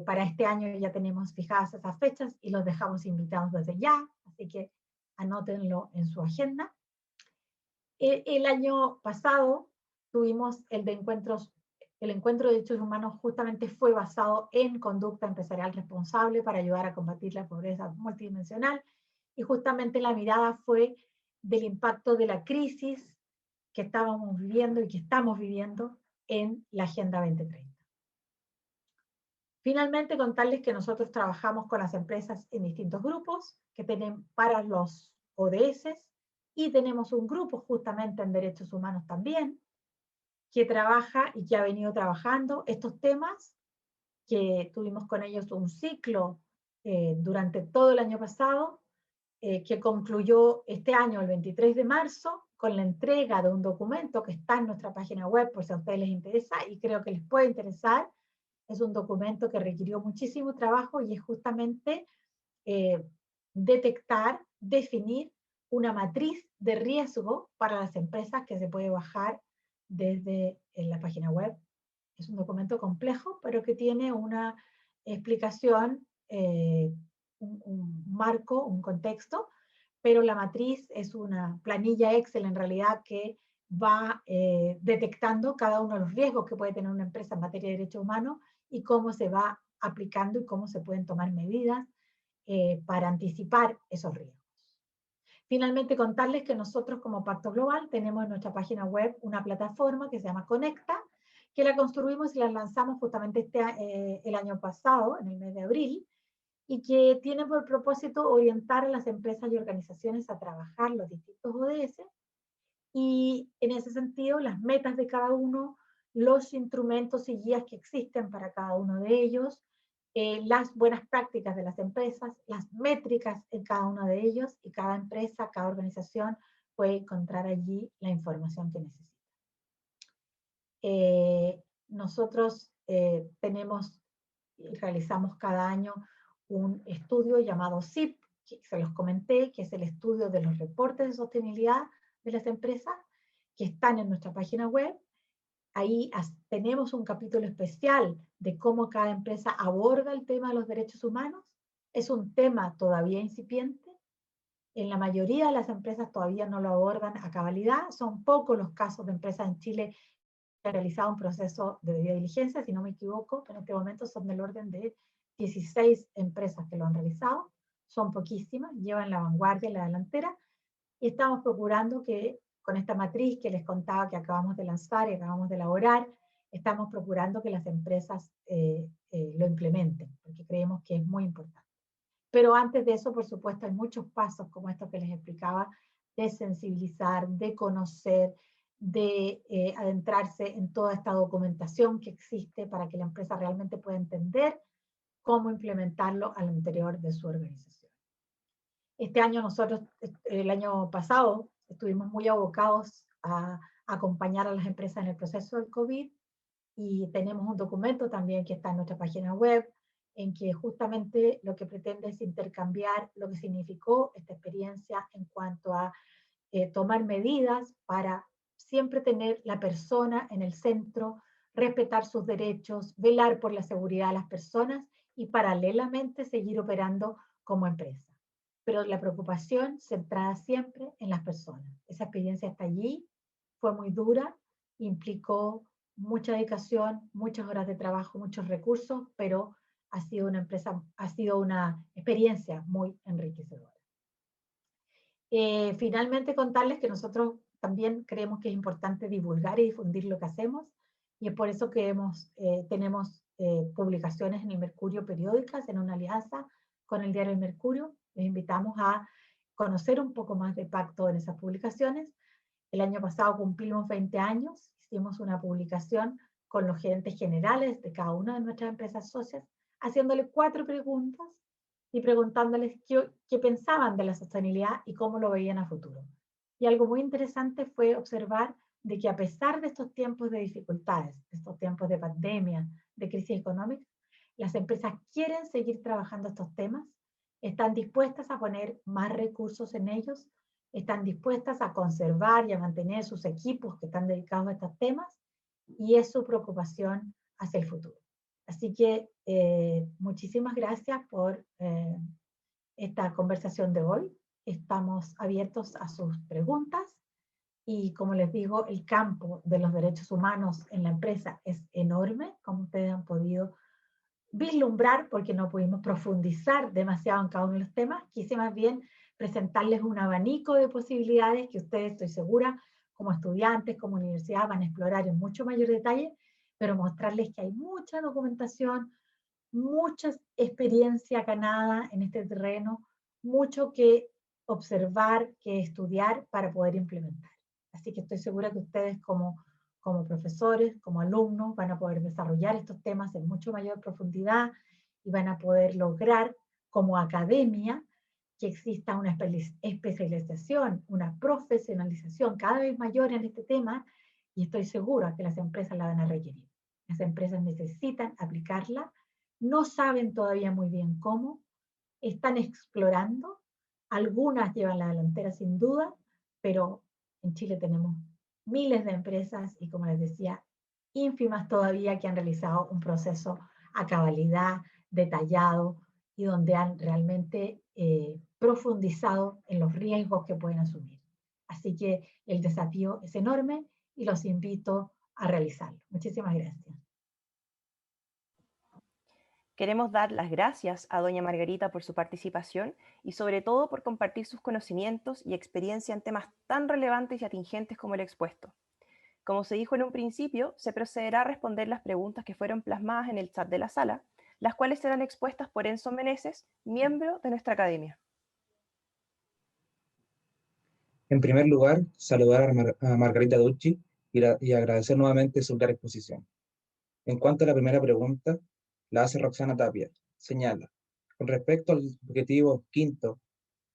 Para este año ya tenemos fijadas esas fechas y los dejamos invitados desde ya, así que anótenlo en su agenda. El año pasado tuvimos el encuentro de derechos humanos, justamente fue basado en conducta empresarial responsable para ayudar a combatir la pobreza multidimensional, y justamente la mirada fue del impacto de la crisis que estábamos viviendo y que estamos viviendo en la Agenda 2030. Finalmente, contarles que nosotros trabajamos con las empresas en distintos grupos que tienen para los ODS, y tenemos un grupo justamente en derechos humanos también, que trabaja y que ha venido trabajando estos temas, que tuvimos con ellos un ciclo durante todo el año pasado, que concluyó este año, el 23 de marzo, con la entrega de un documento que está en nuestra página web, por si a ustedes les interesa, y creo que les puede interesar. Es un documento que requirió muchísimo trabajo y es justamente detectar, definir una matriz de riesgo para las empresas que se puede bajar desde la página web. Es un documento complejo, pero que tiene una explicación, un marco, un contexto, pero la matriz es una planilla Excel en realidad que va detectando cada uno de los riesgos que puede tener una empresa en materia de derechos humanos y cómo se va aplicando y cómo se pueden tomar medidas para anticipar esos riesgos. Finalmente, contarles que nosotros como Pacto Global tenemos en nuestra página web una plataforma que se llama Conecta, que la construimos y la lanzamos justamente el año pasado, en el mes de abril, y que tiene por propósito orientar a las empresas y organizaciones a trabajar los distintos ODS, y en ese sentido las metas de cada uno, los instrumentos y guías que existen para cada uno de ellos, las buenas prácticas de las empresas, las métricas en cada uno de ellos, y cada empresa, cada organización puede encontrar allí la información que necesita. Nosotros tenemos y realizamos cada año un estudio llamado SIP, que se los comenté, que es el estudio de los reportes de sostenibilidad de las empresas, que están en nuestra página web. Ahí tenemos un capítulo especial de cómo cada empresa aborda el tema de los derechos humanos. Es un tema todavía incipiente. En la mayoría de las empresas todavía no lo abordan a cabalidad. Son pocos los casos de empresas en Chile que han realizado un proceso de debida diligencia. Si no me equivoco, en este momento son del orden de 16 empresas que lo han realizado. Son poquísimas, llevan la vanguardia y la delantera. Y estamos procurando que con esta matriz que les contaba que acabamos de lanzar y acabamos de elaborar, estamos procurando que las empresas lo implementen, porque creemos que es muy importante. Pero antes de eso, por supuesto, hay muchos pasos como estos que les explicaba, de sensibilizar, de conocer, de adentrarse en toda esta documentación que existe para que la empresa realmente pueda entender cómo implementarlo al interior de su organización. Este año nosotros, el año pasado, estuvimos muy abocados a acompañar a las empresas en el proceso del COVID, y tenemos un documento también que está en nuestra página web, en que justamente lo que pretende es intercambiar lo que significó esta experiencia en cuanto a tomar medidas para siempre tener la persona en el centro, respetar sus derechos, velar por la seguridad de las personas y paralelamente seguir operando como empresa. Pero la preocupación centrada siempre en las personas. Esa experiencia está allí, fue muy dura, implicó mucha dedicación, muchas horas de trabajo, muchos recursos, pero ha sido una experiencia muy enriquecedora. Finalmente contarles que nosotros también creemos que es importante divulgar y difundir lo que hacemos, y es por eso que tenemos publicaciones en el Mercurio periódicas, en una alianza con el diario El Mercurio. Les invitamos a conocer un poco más de Pacto en esas publicaciones. El año pasado cumplimos 20 años, hicimos una publicación con los gerentes generales de cada una de nuestras empresas socias, haciéndole 4 preguntas y preguntándoles qué pensaban de la sostenibilidad y cómo lo veían a futuro. Y algo muy interesante fue observar de que a pesar de estos tiempos de dificultades, de estos tiempos de pandemia, de crisis económica, las empresas quieren seguir trabajando estos temas, están dispuestas a poner más recursos en ellos, están dispuestas a conservar y a mantener sus equipos que están dedicados a estos temas, y es su preocupación hacia el futuro. Así que muchísimas gracias por esta conversación de hoy. Estamos abiertos a sus preguntas y, como les digo, el campo de los derechos humanos en la empresa es enorme, como ustedes han podido vislumbrar, porque no pudimos profundizar demasiado en cada uno de los temas. Quise más bien presentarles un abanico de posibilidades que ustedes, estoy segura, como estudiantes, como universidad, van a explorar en mucho mayor detalle, pero mostrarles que hay mucha documentación, mucha experiencia ganada en este terreno, mucho que observar, que estudiar para poder implementar. Así que estoy segura que ustedes como profesores, como alumnos, van a poder desarrollar estos temas en mucho mayor profundidad y van a poder lograr como academia que exista una especialización, una profesionalización cada vez mayor en este tema, y estoy segura que las empresas la van a requerir. Las empresas necesitan aplicarla, no saben todavía muy bien cómo, están explorando, algunas llevan la delantera sin duda, pero en Chile tenemos miles de empresas y, como les decía, ínfimas todavía que han realizado un proceso a cabalidad, detallado, y donde han realmente profundizado en los riesgos que pueden asumir. Así que el desafío es enorme y los invito a realizarlo. Muchísimas gracias. Queremos dar las gracias a doña Margarita por su participación y sobre todo por compartir sus conocimientos y experiencia en temas tan relevantes y atingentes como el expuesto. Como se dijo en un principio, se procederá a responder las preguntas que fueron plasmadas en el chat de la sala, las cuales serán expuestas por Enzo Meneses, miembro de nuestra academia. En primer lugar, saludar a Margarita Ducci y agradecer nuevamente su clara exposición. En cuanto a la primera pregunta, la hace Roxana Tapia. Señala, con respecto al objetivo 5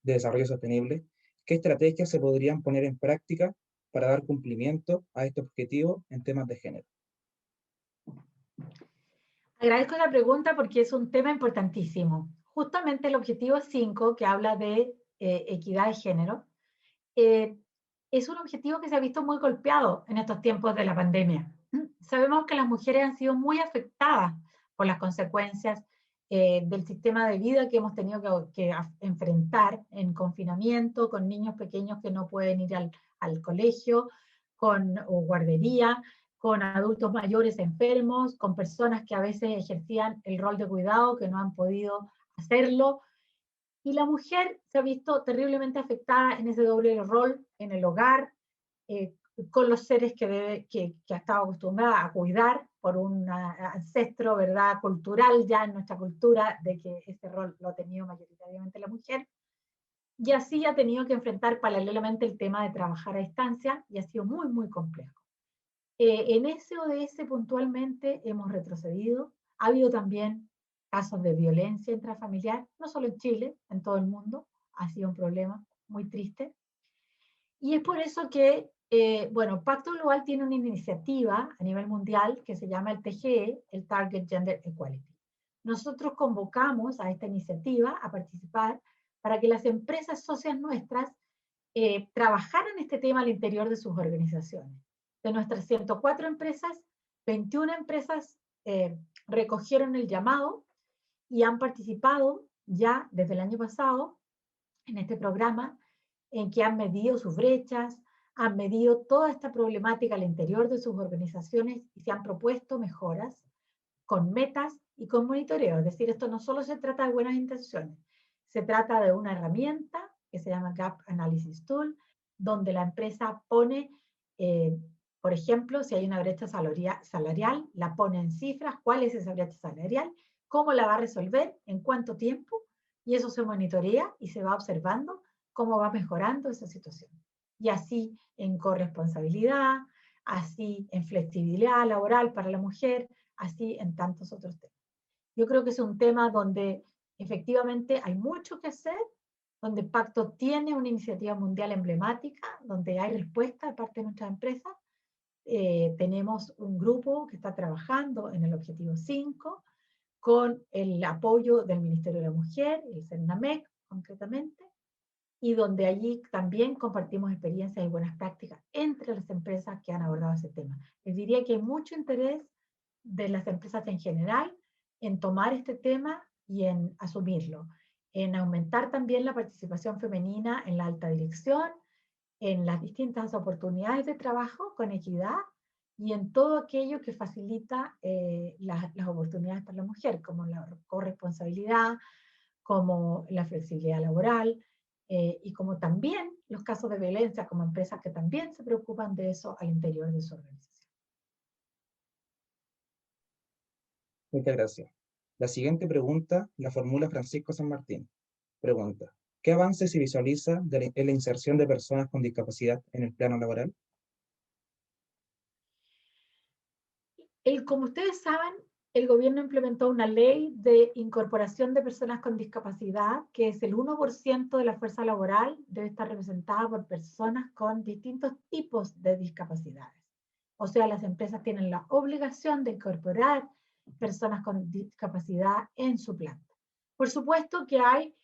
de desarrollo sostenible, ¿qué estrategias se podrían poner en práctica para dar cumplimiento a este objetivo en temas de género? Agradezco la pregunta porque es un tema importantísimo. Justamente el objetivo 5, que habla de equidad de género, es un objetivo que se ha visto muy golpeado en estos tiempos de la pandemia. Sabemos que las mujeres han sido muy afectadas por las consecuencias del sistema de vida que hemos tenido que enfrentar en confinamiento, con niños pequeños que no pueden ir al colegio, o guardería, con adultos mayores enfermos, con personas que a veces ejercían el rol de cuidado que no han podido hacerlo. Y la mujer se ha visto terriblemente afectada en ese doble rol, en el hogar, con los seres que ha estado acostumbrada a cuidar por un ancestro, ¿verdad?, cultural ya en nuestra cultura, de que ese rol lo ha tenido mayoritariamente la mujer, y así ha tenido que enfrentar paralelamente el tema de trabajar a distancia, y ha sido muy, muy complejo. En SOS puntualmente hemos retrocedido, ha habido también casos de violencia intrafamiliar, no solo en Chile, en todo el mundo, ha sido un problema muy triste, y es por eso que bueno, Pacto Global tiene una iniciativa a nivel mundial que se llama el TGE, el Target Gender Equality. Nosotros convocamos a esta iniciativa a participar para que las empresas socias nuestras trabajaran este tema al interior de sus organizaciones. De nuestras 104 empresas, 21 empresas recogieron el llamado y han participado ya desde el año pasado en este programa, en que han medido sus brechas, han medido toda esta problemática al interior de sus organizaciones y se han propuesto mejoras con metas y con monitoreo. Es decir, esto no solo se trata de buenas intenciones, se trata de una herramienta que se llama Gap Analysis Tool, donde la empresa pone, por ejemplo, si hay una brecha salarial, la pone en cifras, cuál es esa brecha salarial, cómo la va a resolver, en cuánto tiempo, y eso se monitorea y se va observando cómo va mejorando esa situación. Y así en corresponsabilidad, así en flexibilidad laboral para la mujer, así en tantos otros temas. Yo creo que es un tema donde efectivamente hay mucho que hacer, donde Pacto tiene una iniciativa mundial emblemática, donde hay respuesta de parte de nuestras empresas. Tenemos un grupo que está trabajando en el Objetivo 5, con el apoyo del Ministerio de la Mujer, el CERNAMEC concretamente, y donde allí también compartimos experiencias y buenas prácticas entre las empresas que han abordado ese tema. Les diría que hay mucho interés de las empresas en general en tomar este tema y en asumirlo, en aumentar también la participación femenina en la alta dirección, en las distintas oportunidades de trabajo con equidad y en todo aquello que facilita las oportunidades para la mujer, como la corresponsabilidad, como la flexibilidad laboral, y como también los casos de violencia, como empresas que también se preocupan de eso al interior de su organización. Muchas gracias. La siguiente pregunta la formula Francisco San Martín. Pregunta: ¿qué avances se visualiza en la inserción de personas con discapacidad en el plano laboral? Como ustedes saben, el gobierno implementó una ley de incorporación de personas con discapacidad, que es el 1% de la fuerza laboral debe estar representada por personas con distintos tipos de discapacidades. O sea, las empresas tienen la obligación de incorporar personas con discapacidad en su planta. Por supuesto que hay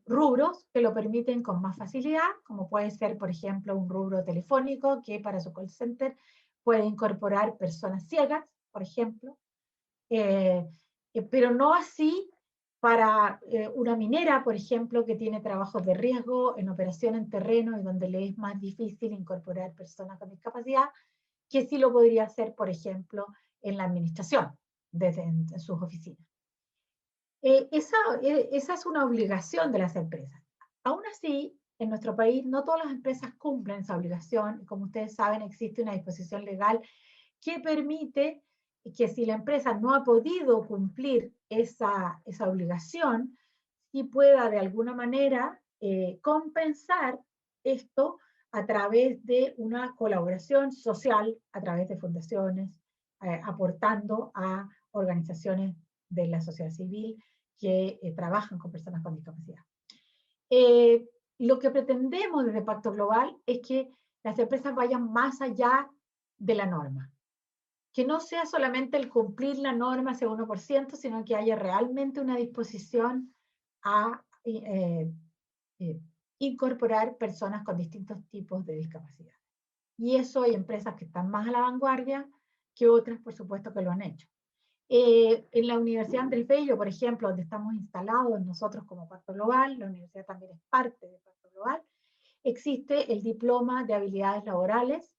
rubros que lo permiten con más facilidad, como puede ser, por ejemplo, un rubro telefónico que para su call center puede incorporar personas ciegas, por ejemplo, pero no así para una minera, por ejemplo, que tiene trabajos de riesgo en operación en terreno y donde le es más difícil incorporar personas con discapacidad, que sí lo podría hacer, por ejemplo, en la administración, desde en sus oficinas. Esa es una obligación de las empresas. Aún así, en nuestro país no todas las empresas cumplen esa obligación. Como ustedes saben, existe una disposición legal que permite que si la empresa no ha podido cumplir esa obligación, sí pueda de alguna manera compensar esto a través de una colaboración social, a través de fundaciones, aportando a organizaciones de la sociedad civil que trabajan con personas con discapacidad. Lo que pretendemos desde Pacto Global es que las empresas vayan más allá de la norma. Que no sea solamente el cumplir la norma ese 1%, sino que haya realmente una disposición a incorporar personas con distintos tipos de discapacidad. Y eso hay empresas que están más a la vanguardia que otras, por supuesto, que lo han hecho. En la Universidad Andrés Bello, por ejemplo, donde estamos instalados nosotros como Pacto Global, la universidad también es parte de Pacto Global, existe el diploma de habilidades laborales,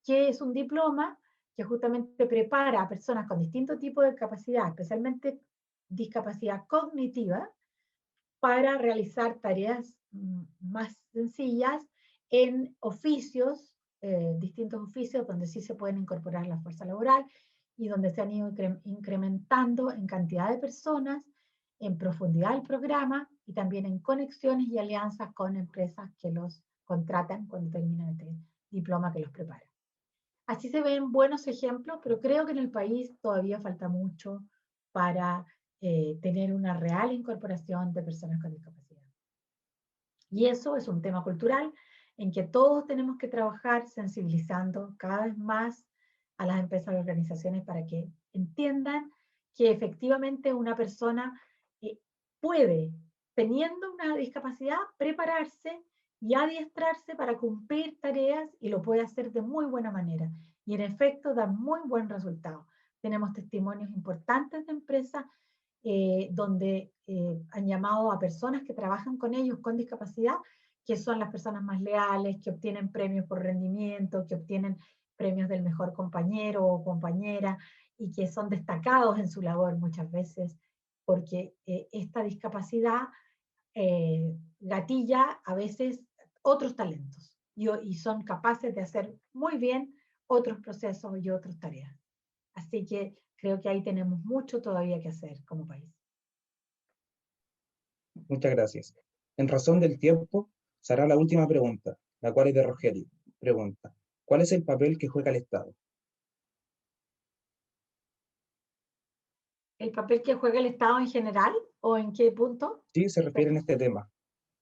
que es un diploma que justamente prepara a personas con distintos tipos de discapacidad, especialmente discapacidad cognitiva, para realizar tareas más sencillas en oficios distintos oficios donde sí se pueden incorporar la fuerza laboral y donde se han ido incrementando en cantidad de personas, en profundidad del programa y también en conexiones y alianzas con empresas que los contratan cuando terminan este diploma que los prepara. Así se ven buenos ejemplos, pero creo que en el país todavía falta mucho para tener una real incorporación de personas con discapacidad. Y eso es un tema cultural en que todos tenemos que trabajar sensibilizando cada vez más a las empresas y organizaciones para que entiendan que efectivamente una persona puede, teniendo una discapacidad, prepararse y adiestrarse para cumplir tareas y lo puede hacer de muy buena manera. Y en efecto da muy buen resultado. Tenemos testimonios importantes de empresas donde han llamado a personas que trabajan con ellos con discapacidad, que son las personas más leales, que obtienen premios por rendimiento, que obtienen premios del mejor compañero o compañera, y que son destacados en su labor muchas veces, porque esta discapacidad gatilla a veces otros talentos, y son capaces de hacer muy bien otros procesos y otras tareas. Así que creo que ahí tenemos mucho todavía que hacer como país. Muchas gracias. En razón del tiempo, será la última pregunta, la cual es de Rogelio. Pregunta: ¿cuál es el papel que juega el Estado? ¿El papel que juega el Estado en general o en qué punto? Sí, se refiere en este tema.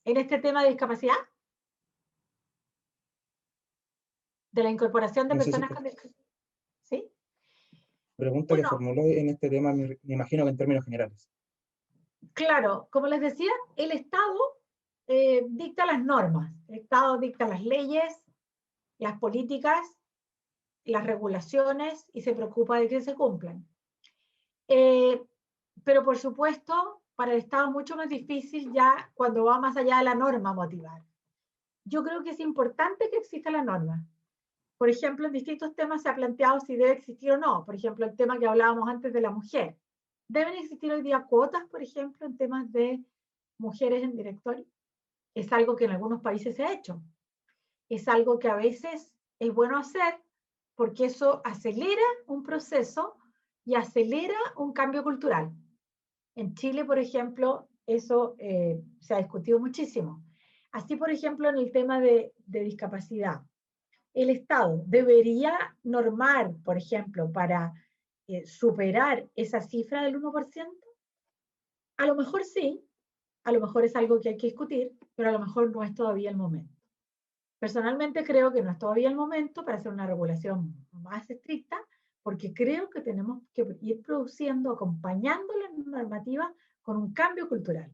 ¿En este tema de discapacidad? ¿De la incorporación de personas con discapacidad? ¿Sí? Pregunta que formuló en este tema, me imagino que en términos generales. Claro, como les decía, el Estado dicta las normas, el Estado dicta las leyes, las políticas, las regulaciones y se preocupa de que se cumplan. Pero por supuesto, para el Estado es mucho más difícil ya cuando va más allá de la norma motivar. Yo creo que es importante que exista la norma. Por ejemplo, en distintos temas se ha planteado si debe existir o no. Por ejemplo, el tema que hablábamos antes de la mujer. ¿Deben existir hoy día cuotas, por ejemplo, en temas de mujeres en directorio? Es algo que en algunos países se ha hecho. Es algo que a veces es bueno hacer porque eso acelera un proceso y acelera un cambio cultural. En Chile, por ejemplo, eso se ha discutido muchísimo. Así, por ejemplo, en el tema de discapacidad, el Estado debería normar, por ejemplo, para superar esa cifra del 1%. A lo mejor sí, a lo mejor es algo que hay que discutir, pero a lo mejor no es todavía el momento. Personalmente creo que no es todavía el momento para hacer una regulación más estricta, porque creo que tenemos que ir produciendo, acompañando la normativa con un cambio cultural.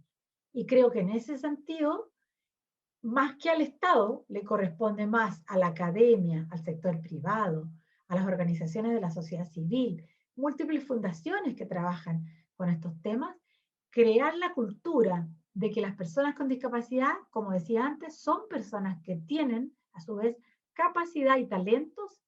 Y creo que en ese sentido, más que al Estado, le corresponde más a la academia, al sector privado, a las organizaciones de la sociedad civil, múltiples fundaciones que trabajan con estos temas, crear la cultura de que las personas con discapacidad, como decía antes, son personas que tienen, a su vez, capacidad y talentos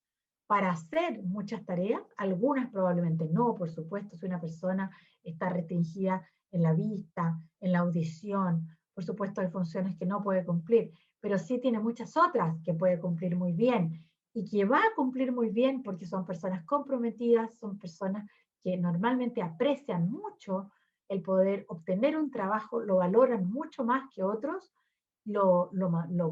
para hacer muchas tareas, algunas probablemente no, por supuesto, si una persona está restringida en la vista, en la audición, por supuesto hay funciones que no puede cumplir, pero sí tiene muchas otras que puede cumplir muy bien y que va a cumplir muy bien porque son personas comprometidas, son personas que normalmente aprecian mucho el poder obtener un trabajo, lo valoran mucho más que otros, lo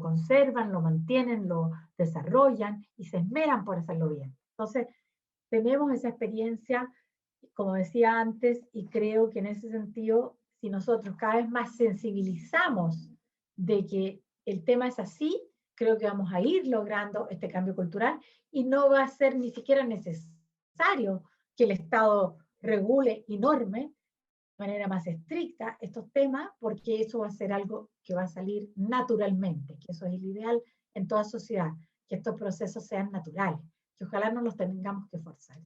conservan, lo mantienen, lo desarrollan y se esmeran por hacerlo bien. Entonces, tenemos esa experiencia, como decía antes, y creo que en ese sentido, si nosotros cada vez más sensibilizamos de que el tema es así, creo que vamos a ir logrando este cambio cultural y no va a ser ni siquiera necesario que el Estado regule y norme de manera más estricta estos temas, porque eso va a ser algo que va a salir naturalmente, que eso es el ideal en toda sociedad, que estos procesos sean naturales, que ojalá no los tengamos que forzar.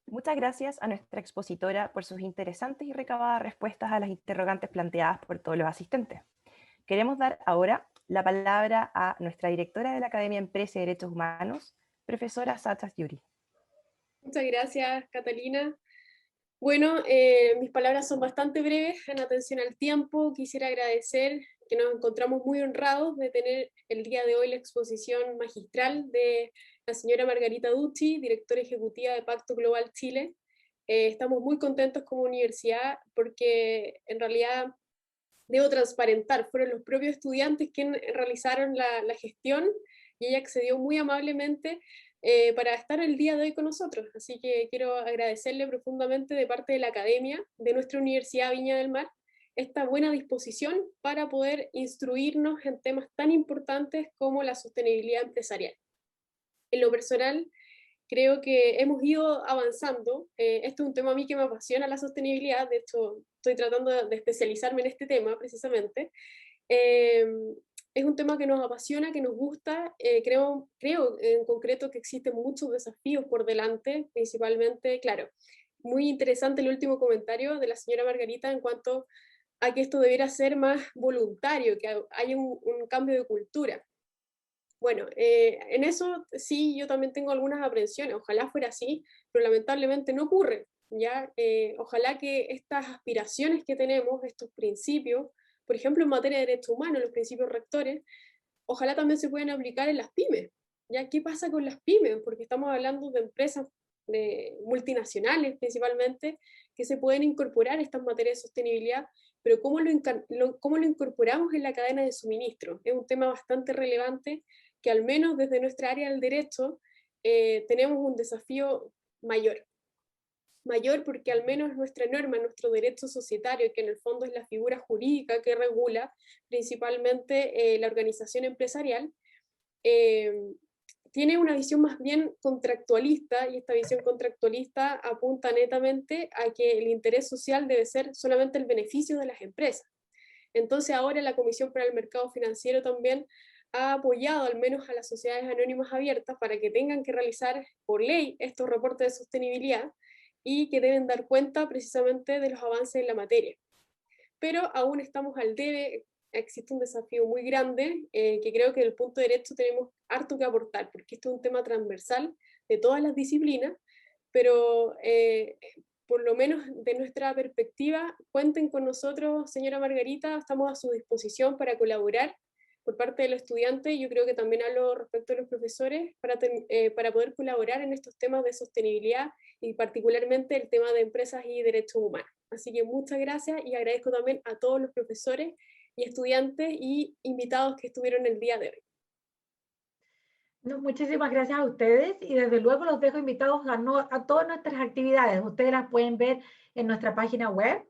Muchas gracias a nuestra expositora por sus interesantes y recabadas respuestas a las interrogantes planteadas por todos los asistentes. Queremos dar ahora la palabra a nuestra directora de la Academia Empresa y Derechos Humanos, profesora Sacha Yuri. Muchas gracias, Catalina. Bueno, mis palabras son bastante breves en atención al tiempo. Quisiera agradecer que nos encontramos muy honrados de tener el día de hoy la exposición magistral de la señora Margarita Ducci, directora ejecutiva de Pacto Global Chile. Estamos muy contentos como universidad porque en realidad debo transparentar, fueron los propios estudiantes quienes realizaron la gestión y ella accedió muy amablemente para estar el día de hoy con nosotros. Así que quiero agradecerle profundamente de parte de la academia de nuestra Universidad Viña del Mar esta buena disposición para poder instruirnos en temas tan importantes como la sostenibilidad empresarial. En lo personal, creo que hemos ido avanzando. Esto es un tema a mí que me apasiona, la sostenibilidad. De hecho, estoy tratando de especializarme en este tema precisamente. Es un tema que nos apasiona, que nos gusta. Creo en concreto que existen muchos desafíos por delante, principalmente, claro, muy interesante el último comentario de la señora Margarita en cuanto a que esto debiera ser más voluntario, que haya un cambio de cultura. Bueno, en eso sí yo también tengo algunas aprensiones, ojalá fuera así, pero lamentablemente no ocurre, ¿ya? Ojalá que estas aspiraciones que tenemos, estos principios, por ejemplo en materia de derechos humanos, los principios rectores, ojalá también se puedan aplicar en las pymes, ¿ya? ¿Qué pasa con las pymes? Porque estamos hablando de empresas multinacionales principalmente, que se pueden incorporar estas materias de sostenibilidad, pero ¿cómo lo incorporamos en la cadena de suministro? Es un tema bastante relevante que al menos desde nuestra área del derecho tenemos un desafío mayor. Mayor porque al menos nuestra norma, nuestro derecho societario, que en el fondo es la figura jurídica que regula principalmente la organización empresarial, tiene una visión más bien contractualista, y esta visión contractualista apunta netamente a que el interés social debe ser solamente el beneficio de las empresas. Entonces ahora la Comisión para el Mercado Financiero también ha apoyado al menos a las sociedades anónimas abiertas para que tengan que realizar por ley estos reportes de sostenibilidad y que deben dar cuenta precisamente de los avances en la materia. Pero aún estamos al debe, existe un desafío muy grande que creo que desde el punto de derecho tenemos harto que aportar, porque esto es un tema transversal de todas las disciplinas, pero por lo menos de nuestra perspectiva, cuenten con nosotros, señora Margarita, estamos a su disposición para colaborar por parte de los estudiantes, y yo creo que también hablo respecto a los profesores, para poder colaborar en estos temas de sostenibilidad y particularmente el tema de empresas y derechos humanos. Así que muchas gracias y agradezco también a todos los profesores y estudiantes y invitados que estuvieron el día de hoy. No, muchísimas gracias a ustedes y desde luego los dejo invitados a todas nuestras actividades. Ustedes las pueden ver en nuestra página web,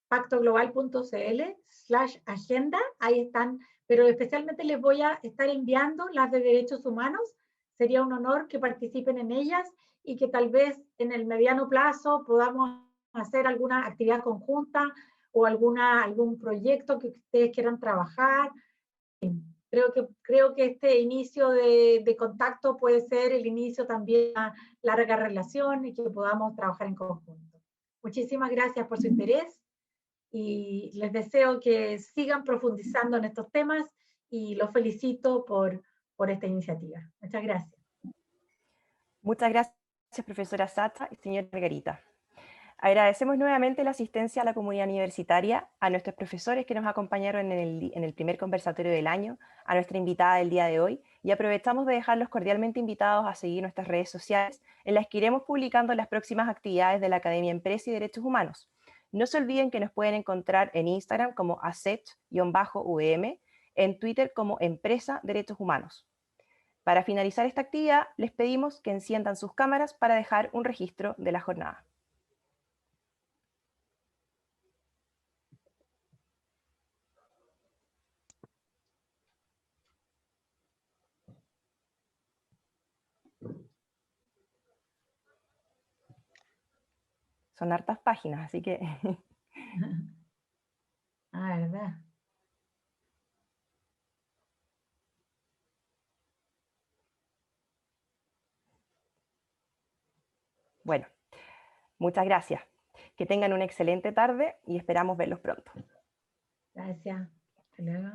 pactoglobal.cl/agenda, ahí están, pero especialmente les voy a estar enviando las de derechos humanos. Sería un honor que participen en ellas y que tal vez en el mediano plazo podamos hacer alguna actividad conjunta o algún proyecto que ustedes quieran trabajar. Creo que este inicio de contacto puede ser el inicio también de una larga relación y que podamos trabajar en conjunto. Muchísimas gracias por su interés y les deseo que sigan profundizando en estos temas y los felicito por esta iniciativa. Muchas gracias. Muchas gracias, profesora Sacha y señora Margarita. Agradecemos nuevamente la asistencia a la comunidad universitaria, a nuestros profesores que nos acompañaron en el primer conversatorio del año, a nuestra invitada del día de hoy, y aprovechamos de dejarlos cordialmente invitados a seguir nuestras redes sociales, en las que iremos publicando las próximas actividades de la Academia Empresa y Derechos Humanos. No se olviden que nos pueden encontrar en Instagram como ACET-VM, en Twitter como Empresa Derechos Humanos. Para finalizar esta actividad, les pedimos que enciendan sus cámaras para dejar un registro de la jornada. Son hartas páginas, así que... Ah, ¿verdad? Bueno, muchas gracias. Que tengan una excelente tarde y esperamos verlos pronto. Gracias. Hasta luego.